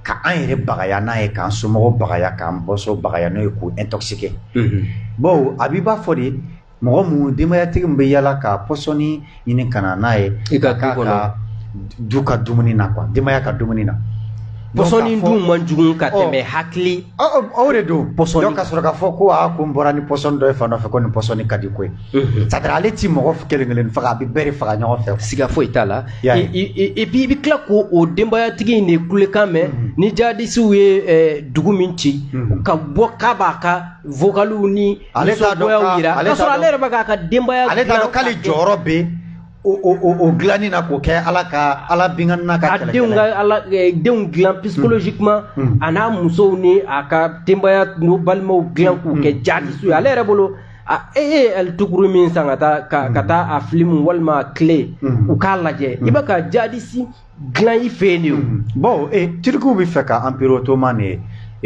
ka an yɛrɛ bagaya n'a ye k'an somɔgɔw bagaya k'an bɔsɔ bagaya n'o ye k'u intoxiquer bon a b'i b'a fɔ de mɔgɔ mun denbayatigi min bɛ yala ka pɔsɔni ɲini ka na n'a ye ka du ka dumuni na quoi denbaya ka dumuni na pɔsɔni dun man jugu ka tɛmɛ hakili o de don pɔsɔni ka sɔrɔ k'a fɔ ko ko n bɔra ni pɔsɔni dɔ ye fan dɔ fɛ ko nin pɔsɔni ka di ko ye c'est-à-dire ale ti mɔgɔ kelen kelen faga a bɛ bɛɛ de faga ɲɔgɔn fɛ siga foyi t'a la et puis i bɛ tila k'o denbayatigi in de kulekan mɛn ni jadisiw ye dugu min ci ka bɔ k'a b'a ka vocaliw ni nisɔngoyaw yira k'a sɔrɔ ale yɛrɛ bɛ k'a ka denbaya ale t'a dɔn k'ale jɔyɔrɔ bɛ o dilanni na k'o kɛ ala binkani na ka kɛlɛkɛlɛ denw dilan psychologiquement a n'a musow ni a ka denbaya n'o balimaw dilan k'u kɛ jadisiw ye ale yɛrɛ bolo elle tukuru min san ka taa a film walima kile u k'a lajɛ i bɛ ka jadisi dilan i fɛ yen de o bon tirikiw bɛ fɛ ka empire ottoman de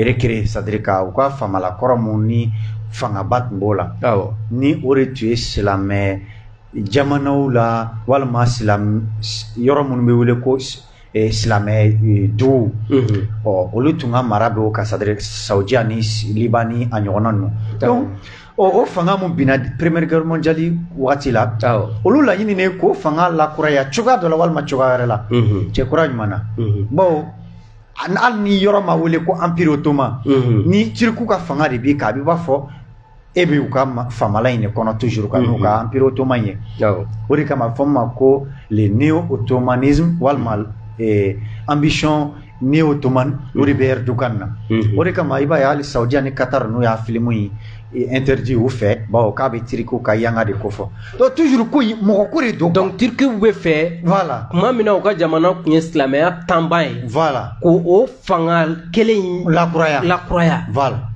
recréer c'est-à-dire ka u ka famala kɔrɔ mun ni fangaba tun b'o la ni o de tun ye silamɛ jamanaw la walima yɔrɔ minnu bɛ wele ko silamɛ duw olu tun ka mara bɛ o kan c'est-à-dire Saoudia ni Liban ni a ɲɔgɔnna ninnu donc o fanga mun binna Première Guerre mondiale waati la olu laɲini ne k'o fanga lakuraya cogoya dɔ la walima cogoya wɛrɛ la cɛ kura ɲuman na bon hali ni yɔrɔ ma wele ko empire ottoman ni Tirikiw ka fanga de b'i kan a b'i b'a fɔ e bɛ u ka famala in de kɔnɔ toujours ka n'u ka empire ottoman ye o de kama fɔ ma ko le néo-ottomanisme walima ambition néo-ottoman o de bɛ Erdogan na o de kama i b'a ye hali Saoudia ni Qatar n'u y'a film in interdit u fɛ bawo k'a bɛ Tirikiw ka yanga de kofɔ donc toujours ko mɔgɔ ko de don donc Tirikiw bɛ fɛ voilà tuma min na u ka jamana tun ye silamɛya tanba ye voilà k'o fanga kelen in lakuraya voilà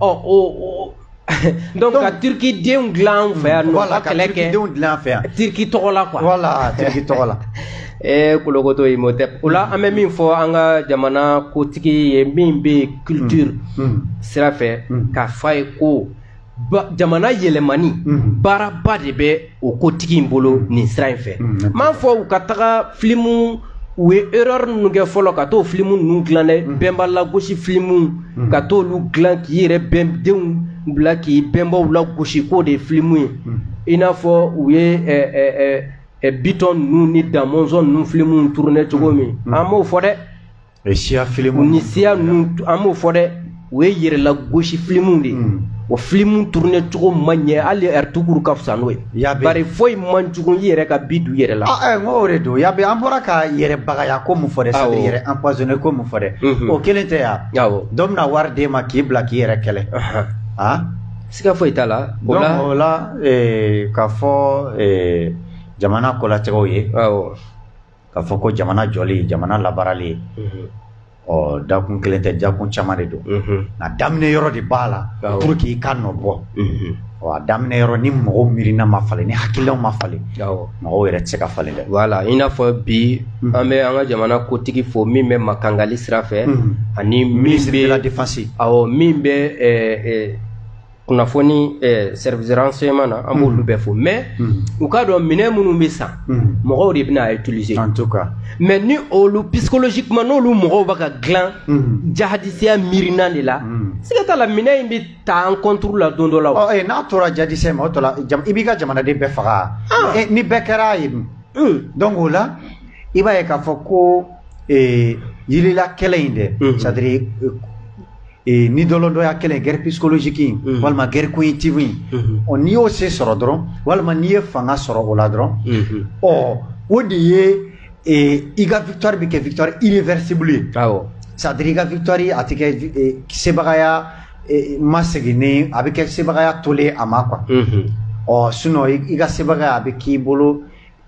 donc ka Turki denw dilan fɛ yan nɔ ka kɛlɛ kɛ denw dilan fɛ yan Turki tɔgɔ la quoi voilà Turki tɔgɔ la kolokoto ye motep o la an bɛ min fɔ an ka jamana kotigi ye min bɛ culture sira fɛ k'a fɔ a ye ko jamana yɛlɛmani baaraba de bɛ o kotigi in bolo nin sira in fɛ m'a fɔ u ka taga filimu u ye erreur ninnu kɛ fɔlɔ ka t'o filimu ninnu dilan dɛ bɛnba lagosi filimu ka t'olu dilan k'i yɛrɛ bɛndenw bila k'i bɛnbaw lagosi k'o de ye filimu ye i n'a fɔ u ye Bitɔn ninnu ni Damɔzɔn ninnu filimu tourné cogo min an m'o fɔ dɛ siya filimu ni siya ninnu an m'o fɔ dɛ u ye yɛrɛlagosi filimu de o filimu tourné cogo man ɲɛ hali Ertugrul ka fisa n'o ye bari foyi man jugu i yɛrɛ ka bi du yɛrɛ la n ko o de don yabe an bɔra ka yɛrɛ bagaya ko mun fɔ dɛ c'est-à-dire yɛrɛ empoisonné ko mun fɔ dɛ o kelen tɛ yan dɔ bɛna wari d'e ma k'i bila k'i yɛrɛ kɛlɛ siga foyi t'a la o la k'a fɔ jamana kolatigɛw ye k'a fɔ ko jamana jɔli jamana labaarali dakun kelen tɛ dakun caman de don nka daminɛ yɔrɔ de b'a la pour que i ka nɔ bɔ a daminɛ yɔrɔ ni mɔgɔw miirina ma falen ni hakililaw ma falen mɔgɔw yɛrɛ tɛ se ka falen dɛ voilà i n'a fɔ bi an bɛ an ka jamana kotigi fo min bɛ makangali sira fɛ ani ministre de la défense min bɛ kunnafoni service renseignement na an b'olu bɛɛ fo mais u k'a dɔn minɛn minnu bɛ san mɔgɔw de bɛna utiliser en tout cas mais ni olu psychologiquement n'olu mɔgɔw bɛ ka dilan jahadisiya miirina de la siga t'a la minɛn in bɛ ta en contre la don dɔ la o n'a tora jahadisiya ma o tɔ la i b'i ka jamanaden bɛɛ faga ni bɛɛ kɛra ye donc o la i b'a ye k'a fɔ ko yirila kɛlɛ in dɛ c'est-à-dire et ni dolo do ya kelen guerre psychologique walma guerre cognitive on ni o se soro dron walma ni fanga soro ola dron o di et iga victoire bi ke victoire irréversible c'est-à-dire iga victoire atike sebagaya masegini abike sebagaya tolé ama quoi sinon iga sebagaya abiki bolo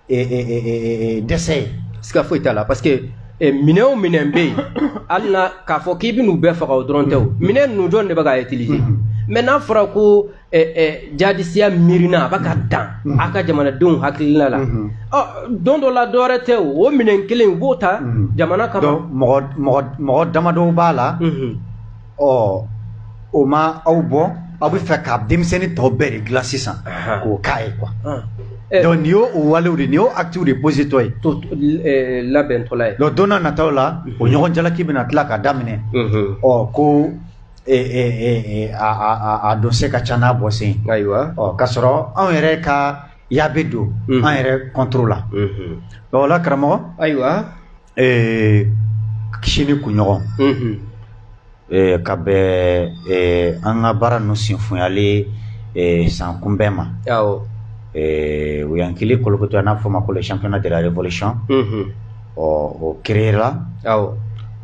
d'essai ska foi tala parce que mineo minembe alna ka fo ki bi nu be faga dron tew minen nu jonne baga utiliser maintenant fara ko jadisia mirina baka dan aka jamana dun hakilina la don do la dore tew o minen kelen bota jamana kama mo damado bala o ma awbo abu fa ka demseni to beri glacisan ko kai quoi donc ni o wale ni o acte repository tout la bentolay do dona natola o nyogon jala kibina tlaka damine ko a dossier ka chana bossé aywa kasoro an yere ka yabedo an yere contrôle donc la kramo aywa kishini kunyogon kabe an ga bara no sinfunyale san kumbema yawo uyankili kolokoto na foma ko le championnat de la révolution o créera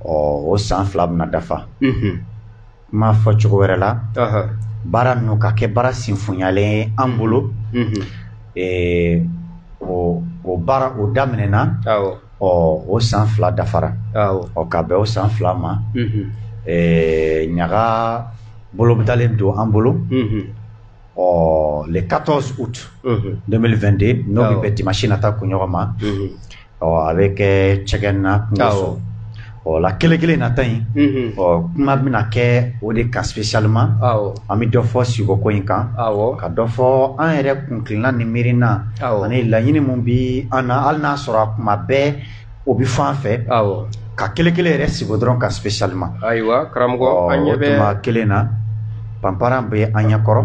o san flab na dafa ma fo cogo wɛrɛ la bara nu ka kɛ bara sinfunyalen an bolo o bara o daminɛna o san fila dafara ka bɛn o san fila ma ɲaga bolo dalen don an bolo le 14 août 2022 n'o bɛ bɛn dimanche nata kunɲɔgɔn ma a bɛ kɛ cɛgɛn na kungoso la kele nata yin kuma bɛna kɛ o de kan spécialement an bɛ dɔ fɔ sigo ko in kan ka dɔ fɔ an yɛrɛ kunkilenna ni miirina ani laɲini mun bi an na hali n'a sɔrɔ a kuma bɛɛ o bi fan fɛ ka kele yɛrɛ sigo dɔrɔn kan spécialement ayiwa karamɔgɔ an ɲɛ bɛ o tuma kelen na panparan bɛ an ɲɛkɔrɔ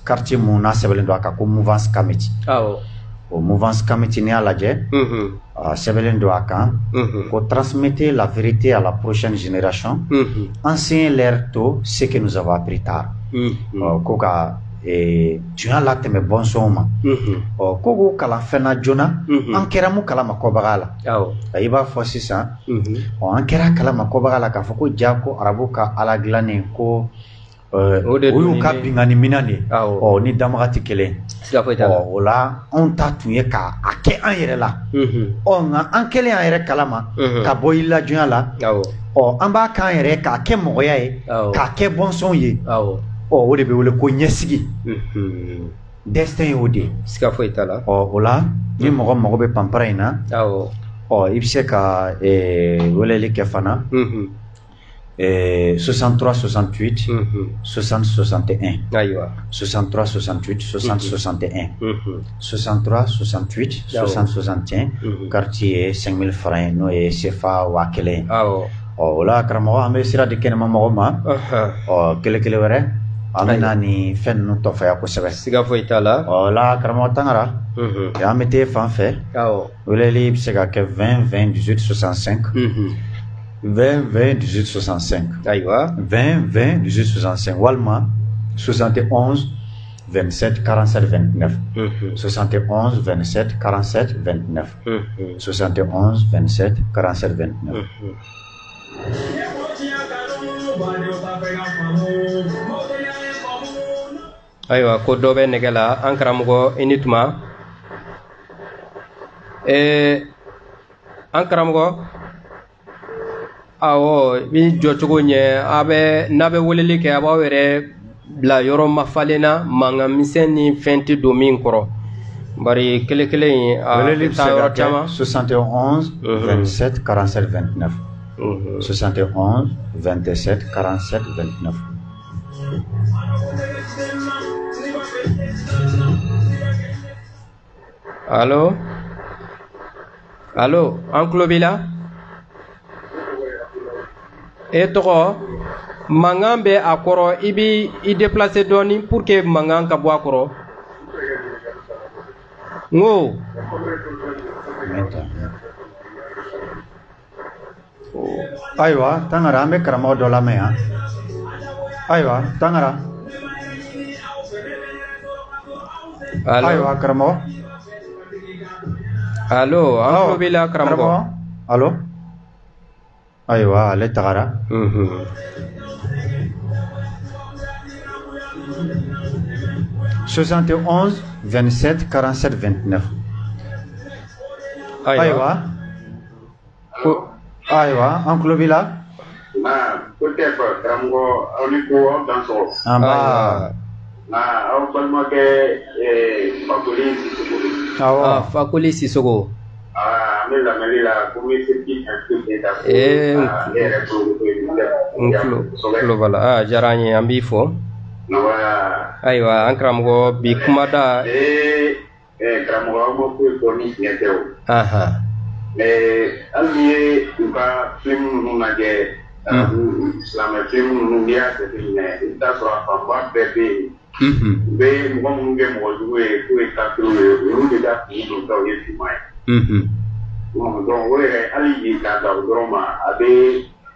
quartier mun n'a sɛbɛnlen don a kan ko mouvance committee o mouvance committee ni y'a lajɛ sɛbɛnlen don a kan ko transmettez la vérité à la prochaine génération enseignez leur tôt ce que nous avons appris tard ko ka tuya latɛmɛ bɔnsɔnw ma ko k'o kalan fɛnna joona an kɛra mun kalama kɔbaga la i b'a fɔ sisan an kɛra kalama kɔbaga la k'a fɔ ko ja ko arabu ka ala dilannen ko o y'u ka bingani minan de ni damaga tɛ kelen o la anw ta tun ye k'a kɛ an yɛrɛ la nka an kɛlen an yɛrɛ kalama ka bɔ i lajonya la an b'a k'an yɛrɛ k'a kɛ mɔgɔya ye k'a kɛ bɔnsɔnw ye o de bɛ wele ko ɲɛsigi destin y'o de ye siga foyi t'a la o la ni mɔgɔ mago bɛ panpara in na i bɛ se ka weleli kɛ fana 63 68 60 61 ayiwa 63 68 60 61 63 68 60 61 quartier 5000 francs n'o ye CFA 1000 o la karamɔgɔ an bɛ sira di kɛnɛma mɔgɔ ma kele wɛrɛ an bɛ na ni fɛn ninnu tɔfaya kosɛbɛ siga foyi t'a la o la karamɔgɔ Tangara an bɛ t'e fan fɛ weleli bɛ se ka kɛ 20 20 18 65 20 20 18 65 ayiwa 20 20 18 65 walima 71 27 47 29 71 27 47 29 71 27 47 29 ayiwa ko dɔ bɛ nɛgɛ la an karamɔgɔ i ni tuma an karamɔgɔ awɔ i jɔcogo ɲɛ n'a bɛ weleli kɛ a b'aw yɛrɛ bila yɔrɔ mafalenna mankan misɛn ni fɛn tɛ don min kɔrɔ bari kelen in a bɛ taa yɔrɔ caman 71 27 47 29 71 27 47 29 allo an tulo b'i la e tɔgɔ mankan bɛ a kɔrɔ i b'i déplacer dɔɔni pour que mankan ka bɔ a kɔrɔ n ko Aywa, tangara ambe karamɔgɔ dɔ lamɛn yan. Aywa, tangara. Aywa, karamɔgɔ. Allo, an tulo b'i la karamɔgɔ. Allo. Aywa, ale tagara. 71 27 47 29. Aywa. Aywa, an tulo b'i la. Peut-être karamɔgɔ aw ni ko aw dan sɔrɔ. Anba. Aw balimakɛ Fakoli Sisoko. Awɔ. Fakoli Sisoko. An bɛ lamɛnni la komi seki ɛnfite da ko ne yɛrɛ tulo b'ala. Diyara an ye, an b'i fɔ. Ayiwa, an karamɔgɔ bi kumada. Karamɔgɔ aw ma foyi fɔ ni tiɲɛ tɛ o. Hali ni ye u ka film ninnu lajɛ silamɛ film ninnu n'i y'a jateminɛ i bɛ taa sɔrɔ a fanba bɛɛ bɛ yen u bɛ mɔgɔ minnu kɛ mɔgɔ jugu ye k'o ye kafiriw ye olu de ka fini don taw ye finman ye donc o yɛrɛ hali yi k'a da o dɔrɔn ma a bɛ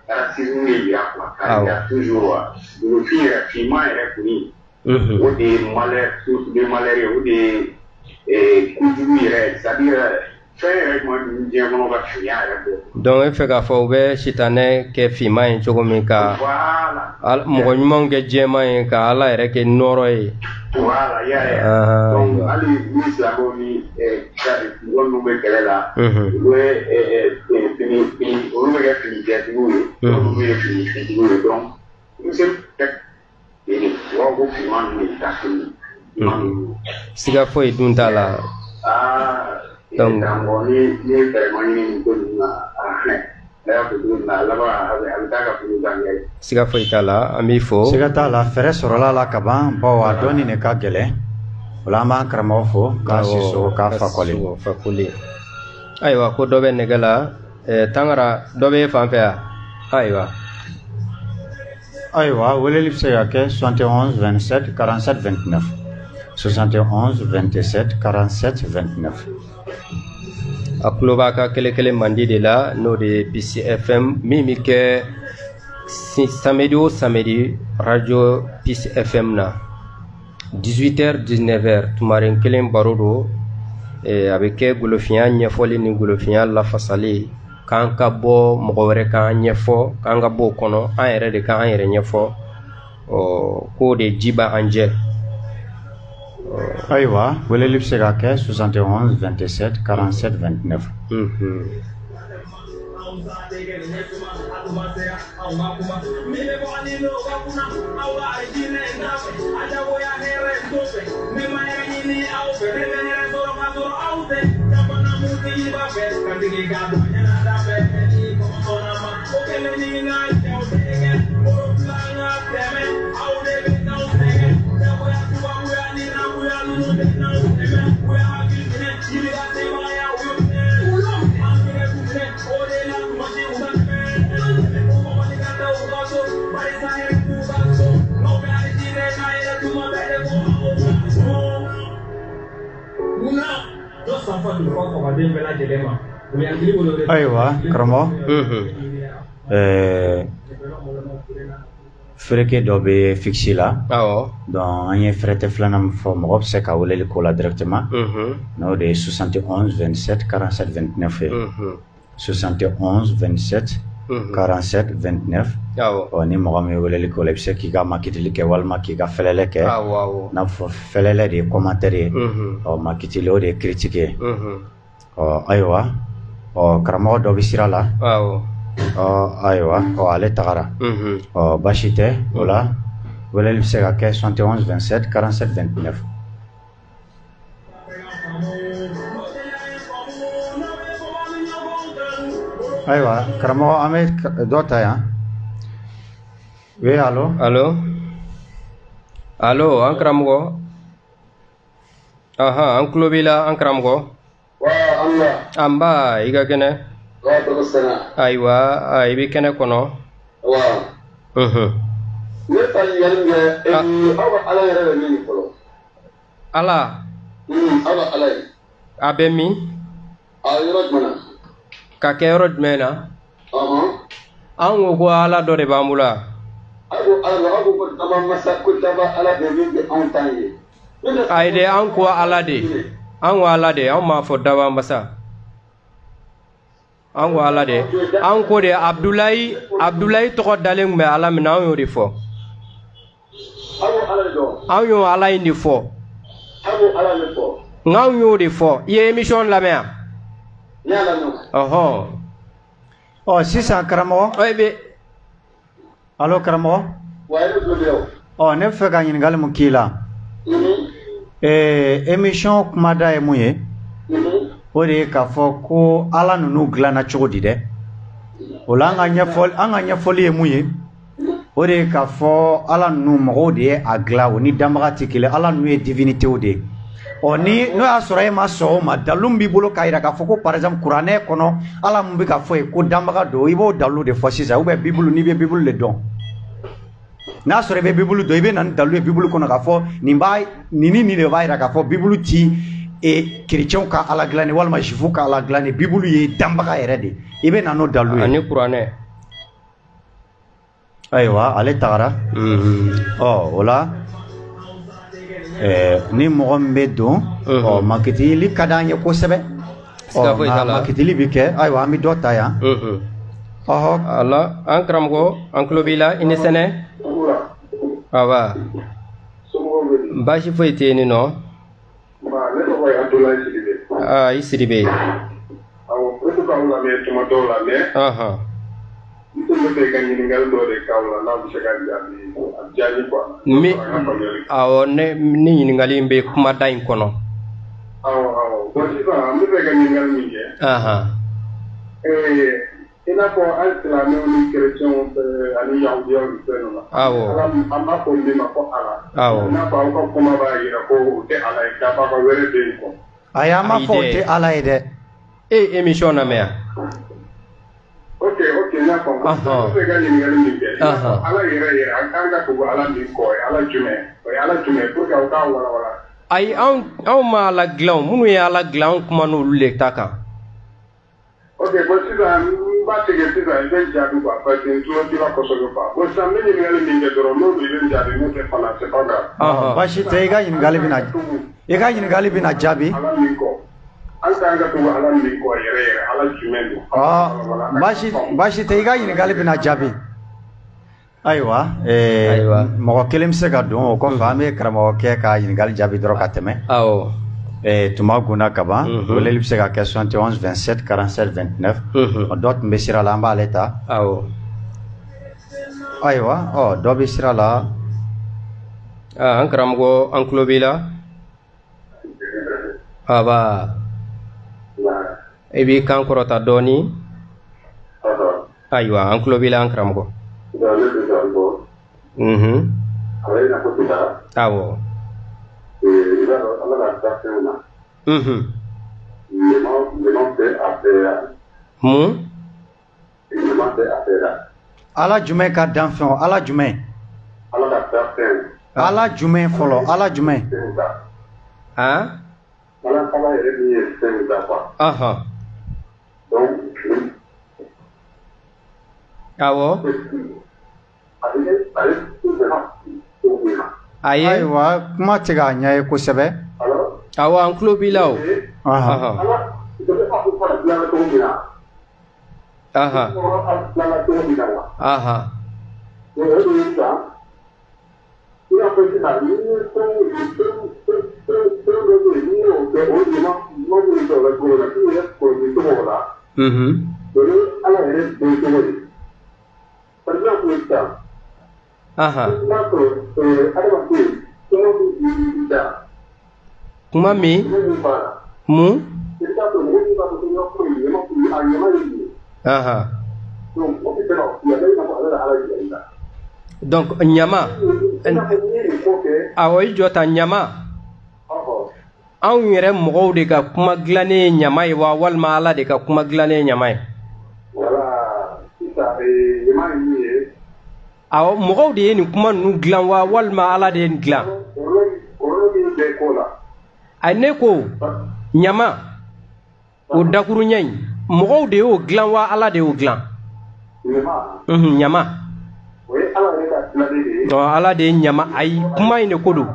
racisme de yira quoi k'a yira toujours wa golofin yɛrɛ finman yɛrɛ kɔni o de ye malheur source de malheur ye o de ye kojugu yɛrɛ c'est à dire donc e fɛ k'a fɔ u bɛ sitanɛ kɛ finman ye cogo min ka mɔgɔ ɲumanw kɛ jɛman ye ka ala yɛrɛ kɛ nɔrɔ ye. Voilà, donc hali ni silamɛw ni mɔgɔ minnu bɛ kɛlɛ la olu bɛ kɛ fini jɛtigiw ye olu bɛ kɛ fini fitigiw ye donc olu se tɛ wɔɔrɔ ko finman ninnu de ka fini. Siga foyi dun t'a la. Donc, siga foyi t'a la, an b'i fo. Siga t'a la, fɛrɛ sɔrɔla la ka ban bawo a dɔɔni de ka gɛlɛn. O la an b'an karamɔgɔ fo k'a Sisoko k'a Fakoli. Ayiwa, ko dɔ bɛ nɛgɛ la, Tangara dɔ bɛ fan fɛ yan. Ayiwa, weleli bɛ se ka kɛ 71 27 47 29. 71 27 47 29. A tulo b'a ka kɛlɛ mandi de la n'o de ye Peace FM min bɛ kɛ samedi o samedi radio Peace FM na 18h 19h tumaren kelen baro do a bɛ kɛ golofiya ɲɛfɔli ni golofiya lafasali k'an ka bɔ mɔgɔ wɛrɛ k'an ɲɛfɔ k'an ka bɔ o kɔnɔ an yɛrɛ de k'an yɛrɛ ɲɛfɔ k'o de ji b'an jɛ. Ayiwa, weleli bɛ se ka kɛ 71 27 47 29. Ayiwa, karamɔgɔ. Fereke dɔ bɛ fixe la. Donc an ye fɛrɛtɛ filanan min fɔ mɔgɔ bɛ se ka weleli k'o la directement. N'o de ye 71 27 47 29 ye. 71 27 47 29. Ni mɔgɔ min ye weleli k'o la i bɛ se k'i ka makitili kɛ walima k'i ka fɛlɛlɛ kɛ. N'a fɔ fɛlɛlɛ de ye commentaire ye. Makitili o de ye critique ye. Ayiwa, karamɔgɔ dɔ bɛ sira la. Ayiwa, ale tagara. Baasi tɛ o la weleli bɛ se ka kɛ 71 27 47 29. Ayiwa, karamɔgɔ an bɛ dɔ ta yan. Oui, allo. Allo, an karamɔgɔ. An tulo b'i la, an karamɔgɔ. An ba, i ka kɛnɛ. Ayiwa, i bɛ kɛnɛ kɔnɔ. Ne fa ɲininkali min kɛ aw ka ala yɛrɛ bɛ min fɔlɔ. Ala. Aw ka ala ye. A bɛ min? Yɔrɔ jumɛn na? Ka kɛ yɔrɔ jumɛn na? an ko ala dɔ de b'an bolo a ko daba masa ko daba ala de bɛ anw tan ye ayi de an ko ala de an m'a fɔ daba masa an ko ala de an ko de Abdulayi tɔgɔ dalen tun bɛ ala min na an y'o de fɔ an y'o ala in de fɔ n'anw y'o de fɔ i ye émission lamɛn wa sisan karamɔgɔ allo karamɔgɔ ne fɛ ka ɲininkali mun k'i la émission kumada ye mun ye o de ye k'a fɔ ko ala ninnu dilanna cogo di dɛ o la an ka ɲɛfɔli ye mun ye o de ye k'a fɔ ala ninnu mɔgɔw de ye a dilan o ni danbaga tɛ kelen ala ninnu ye divinitew de ye n'o y'a sɔrɔ e ma sɔn o ma dalu b'i bolo k'a yira k'a fɔ ko par exemple kuranɛ kɔnɔ ala mun bɛ ka fɔ ye ko danbaga don i b'o dalu de fɔ sisan bibulu n'i bɛ bibulu de dɔn n'a sɔrɔ i bɛ bibulu dɔn i bɛ na ni dalu ye bibulu kɔnɔ k'a fɔ nin de b'a yira k'a fɔ bibulu ti chrétienw ka ala dilanni walima juifu ka ala dilanni bibulu ye danbaga yɛrɛ de i bɛ na n'o dalu ye ani kuranɛ ayiwa ale tagara o la ni mɔgɔ min bɛ don makitili ka d'an ye kosɛbɛ makitili bɛ kɛ ayiwa an bɛ dɔ ta yan ala an karamɔgɔ an tulo b'i la i ni sɛnɛ awa baasi foyi tɛ yen nɔ i Sidibe ni ɲininkali in bɛ kumada in kɔnɔ i n'a fɔ an silamɛw ni chrétienw ani yahudiyaw ni fɛn ninnu na an b'a fɔ min ma ko ala i n'a fɔ aw ka kuma b'a yira ko o tɛ ala ye dafa ka wɛrɛ bɛ yen kɔ ayi an m'a fɔ o tɛ ala ye dɛ émission lamɛn yan ok n'a fɔ n bɛ ka ɲininkali min kɛ ala yɛrɛ an kan ka tugu ala min kɔ o ye ala jumɛn pour que aw k'a walawala ayi anw ma ala dilan minnu ye ala dilan anw kuma n'olu le ta kan ok sisan b'a tigɛ sisan i bɛ jaabi quoi parce que n tulo t'i la kosɛbɛ quoi sisan n bɛ ɲininkali min kɛ dɔrɔn n'olu bɛ jaabi n'o tɛ fana c'est pas grave baasi tɛ i ka ɲininkali bɛna jaabi ala min kɔ an kan ka tugu ala min kɔ yɛrɛ ala jumɛn don baasi tɛ i ka ɲininkali bɛna jaabi ayiwa mɔgɔ kelen bɛ se ka don o kɔfɛ an bɛ karamɔgɔkɛ ka ɲininkali jaabi dɔrɔn ka tɛmɛ tuma gunna ka ban weleli bɛ se ka kɛ 71 27 47 29 dɔ tun bɛ sira la an b'ale ta ayiwa dɔ bɛ sira la an karamɔgɔ an tulo b'i la i b'i kan kɔrɔta dɔɔnin ayiwa an tulo b'i la an karamɔgɔ awɔ ala jumɛn ka danfɛnw ala jumɛn ala jumɛn fɔlɔ ala jumɛn awɔ ayiwa kuma tɛ k'a ɲɛ ye kosɛbɛ awɔ an tulo b'i la o kuma min mun donc ɲama awɔ i jɔ ta ɲama anw yɛrɛ mɔgɔw de ka kuma dilannen ye ɲama ye wa walima ala de ka kuma dilannen ye ɲama ye awɔ mɔgɔw de ye nin kuma ninnu dilan wa walima ala de ye nin dilan a ne ko ɲama o dakuruɲɛ in mɔgɔw de y'o dilan wa ala de y'o dilan Nyama. Ala de nyama ay kuma ine kodo.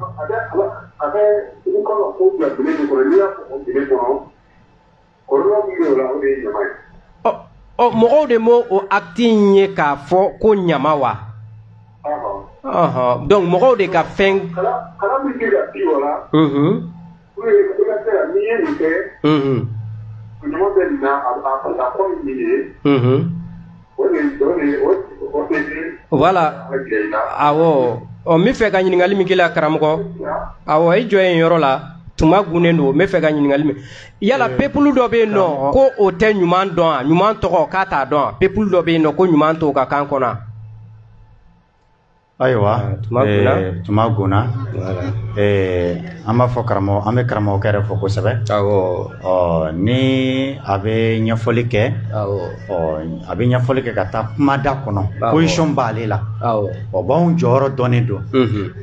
Mo de mo o acting ka fo ko nyama wa. Donc mo de ka fen. Voilà. Awo. O mi fe ka nyingali mi kila karamko. Awo ay joye yoro la. Tuma gunendo me fe ka nyingali mi. Yala pepulu do be no ko o te nyuman don, nyuman to ko kata don. Pepulu do be no ko nyuman to ka kan kona. Aywa, tuma guna. Ama fo karamo, ame karamo kere fo ko sebe. Awo. Ni abe nyafoli ke. Awo. Abe nyafoli ke kata mada kono. Position bale la. Awo. O bon joro donedo.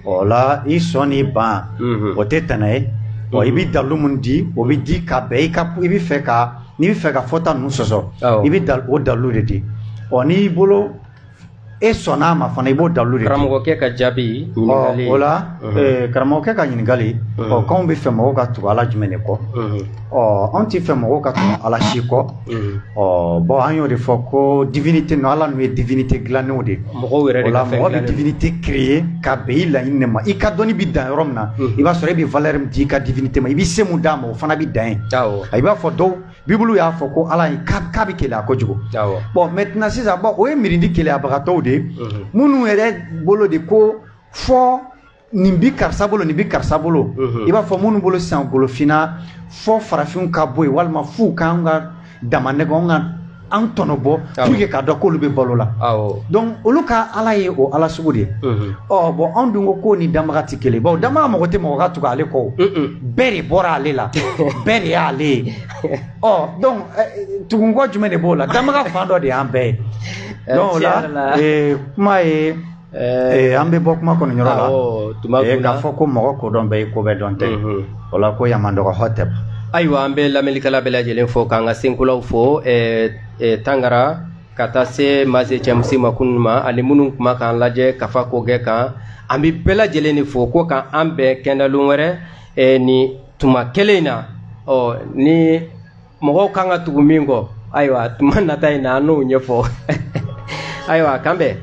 O la isoni ba. O tetane. O ibi dalu mundi, o bi di ka be ka ibi feka, ni bi feka fota nu soso. Ibi dal o dalu de di. O ni bolo e sona ma fana ibo dalu de. Karamo ke ka jabi. Ola karamo ke ka nyingali. O kon bi fe mo ka tu ala jumene ko. O anti fe mo ka tu ala shiko. O bo anyo de foko divinité no ala no divinité glano de. Mo were de ka fe. Ola divinité créée ka be la inema. I ka doni bi dan romna. I ba sore bi valeur di ka divinité ma. I bi semu damo fana bi dan. Ai ba fo do Bibulu ya foko ala ka bi kele akojugo. Bon maintenant c'est ça bon o e mirindi kele abagato de. Munu ere bolo de ko fo nimbi karsabolo iba fo munu bolo san bolo fina fo farafin ka boy walma fu kanga damane gonga antonobo pour que ka do ko lube bolo la donc oluka ala ye o ala sugudi bon andungo ko ni damagati kele bon dama mo gote mo gatu ale ko beri bora ale la beri ale donc tugungo jumene bola damaga fando de ambe non la kuma e ambe bokuma kono nyoro la ka foko mo ko don be ko be don te wala ko yamando ko hotep aywa ambe la melikala bela jelen fo kanga sinkulaw fo tangara kata se maze chamsi makunma ali munun kuma kan laje kafa ko ge kan ambi bela jelen fo ko kan ambe kendalun were ni tuma kelena ni mo kanga tugumingo aywa tuma natai na no nyefo aywa kambe